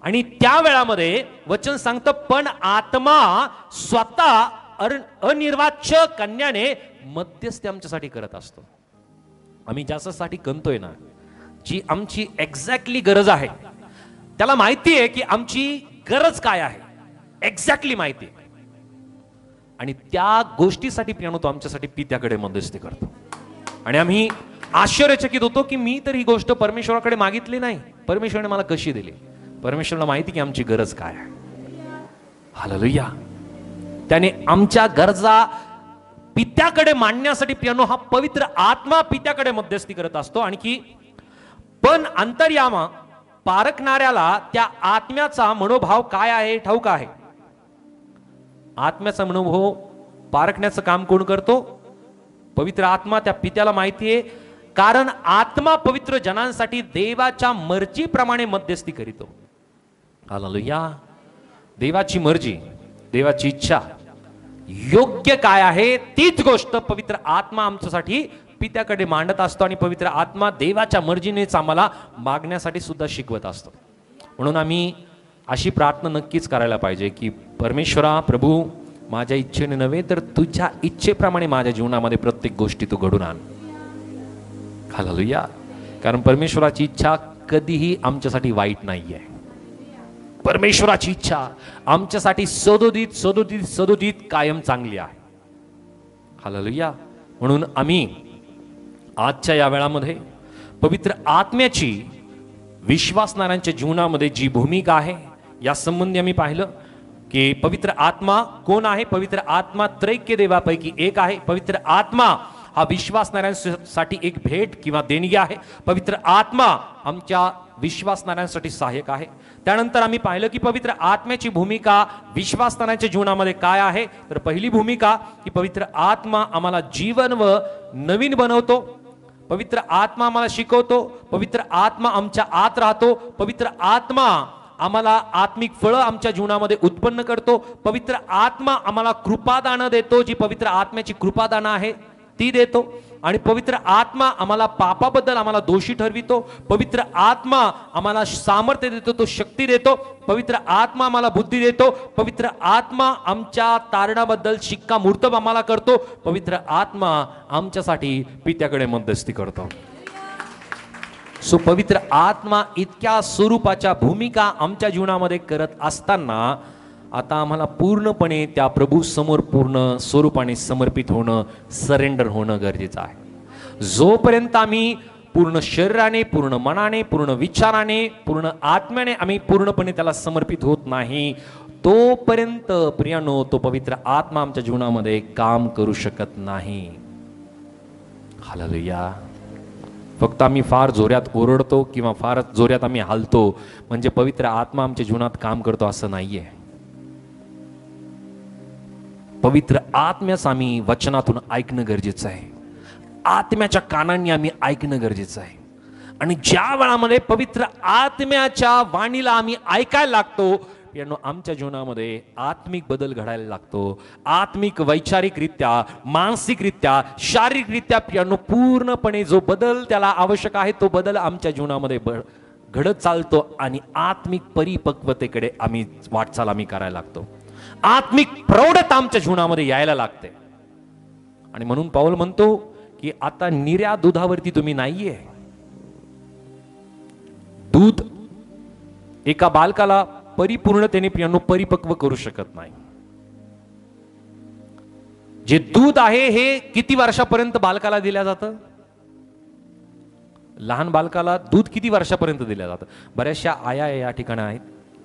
आणि त्या वेळामध्ये वचन सांगतं पण आत्मा स्वतः अनिर्वाच्य कन्याने मध्यस्थी आमच्यासाठी करत असतो. आम्ही ज्यासाठी कणतोय ना, जी आमची एक्झॅक्टली गरज आहे, त्याला माहिती आहे की आमची गरज काय आहे, एक्झॅक्टली माहिती आहे. आणि त्या गोष्टीसाठी प्रियानो तो आमच्यासाठी पित्याकडे मध्यस्थी करतो. आणि आम्ही आश्चर्यचकित होतो की मी तर ही गोष्ट परमेश्वराकडे मागितली नाही, परमेश्वराने मला कशी दिली. परमेश्वराला माहिती की आमची गरज काय आहे. हालेलुया. त्याने आमच्या गरजा पित्याकडे मांडण्यासाठी प्रियानो हा पवित्र आत्मा पित्याकडे मध्यस्थी करत असतो. आणखी पण अंतर्यामा पारखणाऱ्याला त्या आत्म्याचा मनोभाव काय आहे ठाऊक आहे. आत्म्याचा मनोभाव पारखण्याचं काम कोण करतो? पवित्र आत्मा. त्या पित्याला माहिती आहे, कारण आत्मा पवित्र जनांसाठी देवाच्या मर्जीप्रमाणे मध्यस्थी करीतो. हालेलुया. देवाची मर्जी, देवाची इच्छा योग्य काय आहे तीच गोष्ट पवित्र आत्मा आमच्यासाठी पित्याकडे मांडत असतो. आणि पवित्र आत्मा देवाच्या मर्जीनेच आम्हाला मागण्यासाठी सुद्धा शिकवत असतो. म्हणून आम्ही अशी प्रार्थना नक्कीच करायला पाहिजे की परमेश्वरा प्रभू, माझ्या इच्छेने नव्हे तर तुझ्या इच्छेप्रमाणे माझ्या जीवनामध्ये प्रत्येक गोष्टी तू घडून आण. हालेलुया. कारण परमेश्वराची इच्छा कधीही आमच्यासाठी वाईट नाहीये. परमेश्वराची इच्छा आमच्यासाठी सदोदित सदोदित सदोदित कायम चांगली आहे. हालेलुया. म्हणून आम्ही आजच्या या वेळामध्ये पवित्र आत्म्याची विश्वासणाऱ्यांच्या जीवनामध्ये जी भूमिका आहे या संबंधी आम्ही पाहिलं की पवित्र आत्मा कोण आहे. पवित्र आत्मा त्रैक्य देवापैकी एक आहे. पवित्र आत्मा हा विश्वासणाऱ्यांसाठी एक भेट किंवा देणगी आहे. पवित्र आत्मा आमच्या विश्वासणाऱ्यांसाठी सहाय्यक आहे. त्यानंतर आम्ही पाहिलं की पवित्र आत्म्याची भूमिका विश्वासणाऱ्यांच्या जीवनामध्ये काय आहे. तर पहिली भूमिका की पवित्र आत्मा आम्हाला जीवन व नवीन बनवतो. पवित्र आत्मा आम्हाला शिकवतो. पवित्र आत्मा आमच्या आत राहतो. पवित्र आत्मा आम्हाला आत्मिक फळं आमच्या जीवनामध्ये उत्पन्न करतो. पवित्र आत्मा आम्हाला कृपादानं देतो. जी पवित्र आत्म्याची कृपादानं आहे ती देतो. आणि पवित्र आत्मा आम्हाला पापाबद्दल आम्हाला दोषी ठरवितो. पवित्र आत्मा आम्हाला सामर्थ्य देतो, तो शक्ती देतो. पवित्र आत्मा आम्हाला बुद्धी देतो. पवित्र आत्मा आमच्या तारणाबद्दल शिक्कामोर्तब आम्हाला करतो. पवित्र आत्मा आमच्यासाठी पित्याकडे मध्यस्थी करतो. सो पवित्र आत्मा इतक्या स्वरूपाच्या भूमिका आमच्या जीवनामध्ये करत असताना आता आम्हाला पूर्णपणे त्या प्रभू समोर पूर्ण स्वरूपाने समर्पित होणं, सरेंडर होणं गरजेचं आहे. जोपर्यंत आम्ही पूर्ण शरीराने, पूर्ण मनाने, पूर्ण विचाराने, पूर्ण आत्म्याने आम्ही पूर्णपणे त्याला समर्पित होत नाही, तोपर्यंत प्रियानो तो पवित्र आत्मा आमच्या जीवनामध्ये काम करू शकत नाही. हालेलुया. फक्त आम्ही फार जोरात ओरडतो किंवा फार जोरात आम्ही हालतो म्हणजे पवित्र आत्मा आमच्या जीवनात काम करतो असं नाहीये. पवित्र आत्म्याच आम्ही वचनातून ऐकणं गरजेचं आहे. आत्म्याच्या कानांनी आम्ही ऐकणं गरजेचं आहे. आणि ज्या वेळामध्ये पवित्र आत्म्याच्या वाणीला आम्ही ऐकायला लागतो यानो आमच्या जीवनामध्ये आत्मिक बदल घडायला लागतो. आत्मिक, वैचारिकरित्या, मानसिकरित्या, शारीरिकरित्या प्रियानो पूर्णपणे जो बदल त्याला आवश्यक आहे तो बदल आमच्या जीवनामध्ये घडत चालतो. आणि आत्मिक परिपक्वतेकडे आम्ही वाटचाल आम्ही करायला लागतो. आत्मिक प्रौढता आमच्या जीवनामध्ये यायला लागते. आणि म्हणून पाऊल म्हणतो की आता निऱ्या दुधावरती तुम्ही नाहीये. दूध एका बालकाला परिपूर्णतेने प्रियानो परिपक्व करू शकत नाही. जे दूध आहे हे किती वर्षापर्यंत बालकाला दिल्या जातं? लहान बालकाला दूध किती वर्षापर्यंत दिल्या जातं? बऱ्याचशा आया या ठिकाणी आहेत.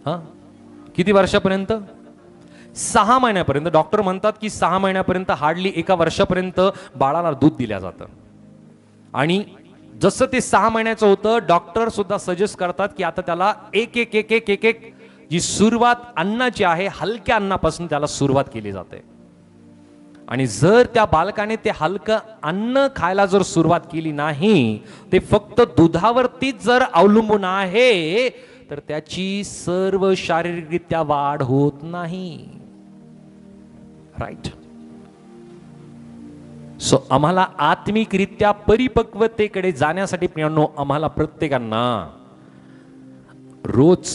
हा, किती वर्षापर्यंत? 6 महिन्यापर्यंत. डॉक्टर म्हणतात की 6 महिन्यापर्यंत, हार्डली 1 वर्षापर्यंत बाळाला दूध दिल्या जातं. आणि जसं ते 6 महिन्याचं होतं डॉक्टर सुद्धा सजेस्ट करतात की आता त्याला एक एक एक एक एक एक जी सुरुवात अन्नाची आहे हलक्या अन्नापासून त्याला सुरुवात केली जाते. आणि जर त्या बालकाने ते हलकं अन्न खायला जर सुरुवात केली नाही, ते फक्त दुधावरतीच जर अवलंबून आहे तर त्याची सर्व शारीरिकरित्या वाढ होत नाही. राईट. सो आम्हाला आत्मिकरित्या परिपक्वतेकडे जाण्यासाठी प्रियांनो आम्हाला प्रत्येकांना रोज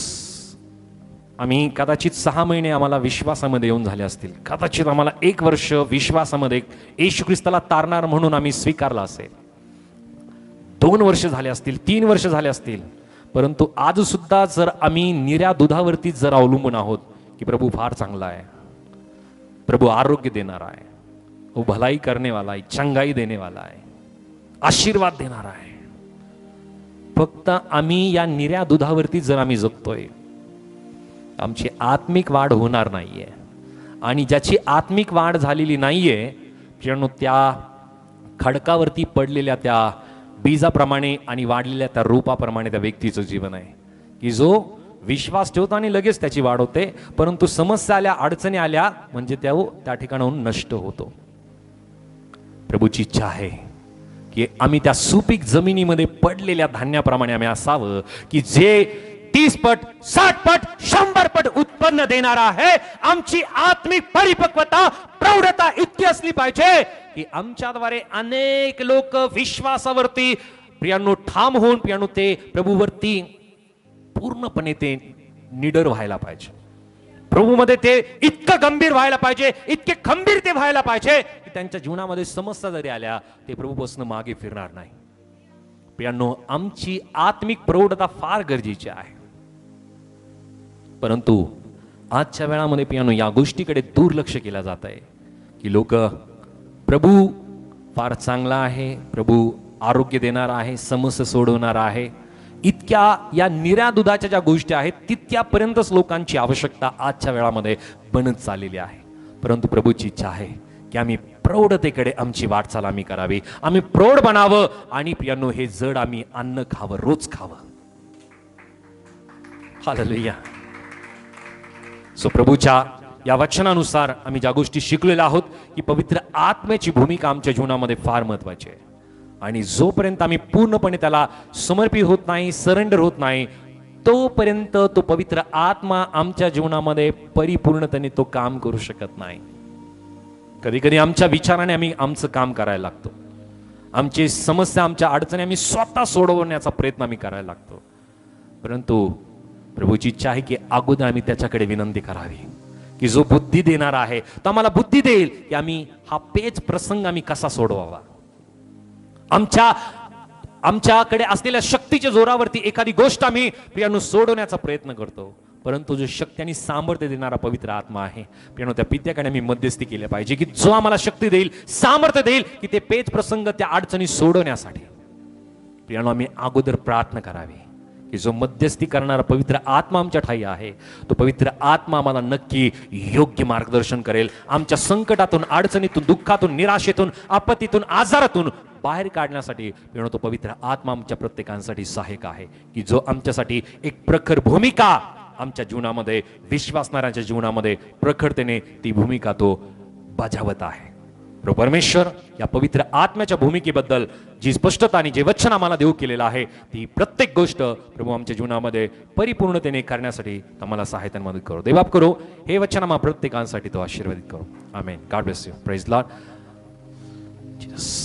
आम्ही कदाचित 6 महिने आम्हाला विश्वासामध्ये येऊन झाले असतील, कदाचित आम्हाला 1 वर्ष विश्वासामध्ये येशू ख्रिस्ताला तारणार म्हणून आम्ही स्वीकारला असेल, 2 वर्ष झाले असतील, 3 वर्ष झाले असतील, परंतु आज सुद्धा जर आम्ही निऱ्या दुधावरतीच जर अवलंबून आहोत की प्रभू फार चांगला आहे, प्रभू आरोग्य देणारा आहे, वो भलाई करने वाला आहे, चंगाई देने वाला आहे, आशीर्वाद देणारा आहे, फक्त आम्ही या निऱ्या दुधावरती जर आम्ही जगतोय, आमची आत्मिक वाढ होणार नाहीये. आणि ज्याची आत्मिक वाढ झालेली नाहीये त्या खडकावरती पडलेल्या त्या बीजाप्रमाणे आणि वाढलेल्या त्या रूपाप्रमाणे त्या व्यक्तीचं जीवन आहे की जो विश्वास ठेवतो आणि लगेच त्याची वाढ होते, परंतु समस्या आल्या, अडचणी आल्या म्हणजे त्या ठिकाणाहून नष्ट होतो. प्रभूची इच्छा आहे की आम्ही त्या सुपीक जमिनीमध्ये पडलेल्या धान्याप्रमाणे आम्ही असावं की जे 30 पट, 60 पट, 100 पट उत्पन्न देणारा आहे. आमची आत्मिक परिपक्वता, प्रौढता इतकी असली पाहिजे की आमच्याद्वारे अनेक लोक विश्वासावरती प्रियांनो ठाम होऊन प्रियांनो ते प्रभूवरती पूर्णपणे ते निडर व्हायला पाहिजे. प्रभूमध्ये ते इतकं गंभीर व्हायला पाहिजे, इतके खंबीर ते व्हायला पाहिजे की त्यांच्या जीवनामध्ये समस्या जरी आल्या ते प्रभूपासून मागे फिरणार नाही. प्रियांनो आमची आत्मिक प्रौढता फार गरजेची आहे, परंतु आजच्या वेळामध्ये प्रियांनो या गोष्टीकडे दुर्लक्ष केलं जात आहे की लोक प्रभू फार चांगला आहे, प्रभू आरोग्य देणारा आहे, समस्या सोडवणारा आहे, इतक्या या निऱ्या दुधाच्या ज्या गोष्टी आहेत तितक्यापर्यंतच लोकांची आवश्यकता आजच्या वेळामध्ये बनत चाललेली आहे. परंतु प्रभूची इच्छा आहे की आम्ही प्रौढतेकडे आमची वाटचाल आम्ही करावी, आम्ही प्रौढ बनावं आणि प्रियांनो हे जड आम्ही अन्न खावं, रोज खावं. हालेलुया. सो प्रभूच्या या वचनानुसार आम्ही ज्या गोष्टी शिकलेल्या आहोत की पवित्र आत्म्याची भूमिका आमच्या जीवनामध्ये फार महत्वाची आहे. आणि जोपर्यंत आम्ही पूर्णपणे त्याला समर्पित होत नाही, सरेंडर होत नाही, तोपर्यंत तो पवित्र आत्मा आमच्या जीवनामध्ये परिपूर्णतेने तो काम करू शकत नाही. कधी कधी आमच्या विचाराने आम्ही आमचं काम करायला लागतो, आमची समस्या, आमच्या अडचणी आम्ही स्वतः सोडवण्याचा प्रयत्न आम्ही करायला लागतो. परंतु प्रभूची इच्छा आहे की अगोदर आम्ही त्याच्याकडे विनंती करावी की जो बुद्धी देणारा आहे तो आम्हाला बुद्धी देईल की आम्ही हा पेच प्रसंग आम्ही कसा सोडवावा. आमच्याकडे असलेल्या शक्तीच्या जोरावरती एखादी गोष्ट आम्ही प्रियांनो सोडवण्याचा प्रयत्न करतो, परंतु जो शक्ती आणि सामर्थ्य देणारा पवित्र आत्मा आहे प्रियांनो त्या पित्याकडे आम्ही मध्यस्थी केली पाहिजे की जो आम्हाला शक्ती देईल, सामर्थ्य देईल की ते पेच प्रसंग, त्या अडचणी सोडवण्यासाठी प्रियांनो आम्ही अगोदर प्रार्थना करावी की जो मध्यस्थी करणारा पवित्र आत्मा आमच्या ठाई आहे तो पवित्र आत्मा आम्हाला नक्की योग्य मार्गदर्शन करेल. आमच्या संकटातून, अडचणीतून, दुःखातून, निराशेतून, आपत्तीतून, आजारातून बाहेर काढण्यासाठी तो पवित्र आत्मा आमच्या प्रत्येकांसाठी सहाय्यक आहे की जो आमच्यासाठी एक प्रखर भूमिका आमच्या जीवनामध्ये, विश्वासणाऱ्यांच्या जीवनामध्ये प्रखरतेने ती भूमिका तो बजावत आहे. प्रभू परमेश्वर या पवित्र आत्म्याच्या भूमिकेबद्दल जी स्पष्टता आणि जे वचन आम्हाला देऊ केलेलं आहे ती प्रत्येक गोष्ट प्रभू आमच्या जीवनामध्ये परिपूर्णतेने करण्यासाठी आम्हाला सहायता मदत करो. देवबाप करो हे वचन आम्हा प्रत्येकांसाठी तो आशीर्वादित करो. Amen. God bless you. Praise Lord. Jesus.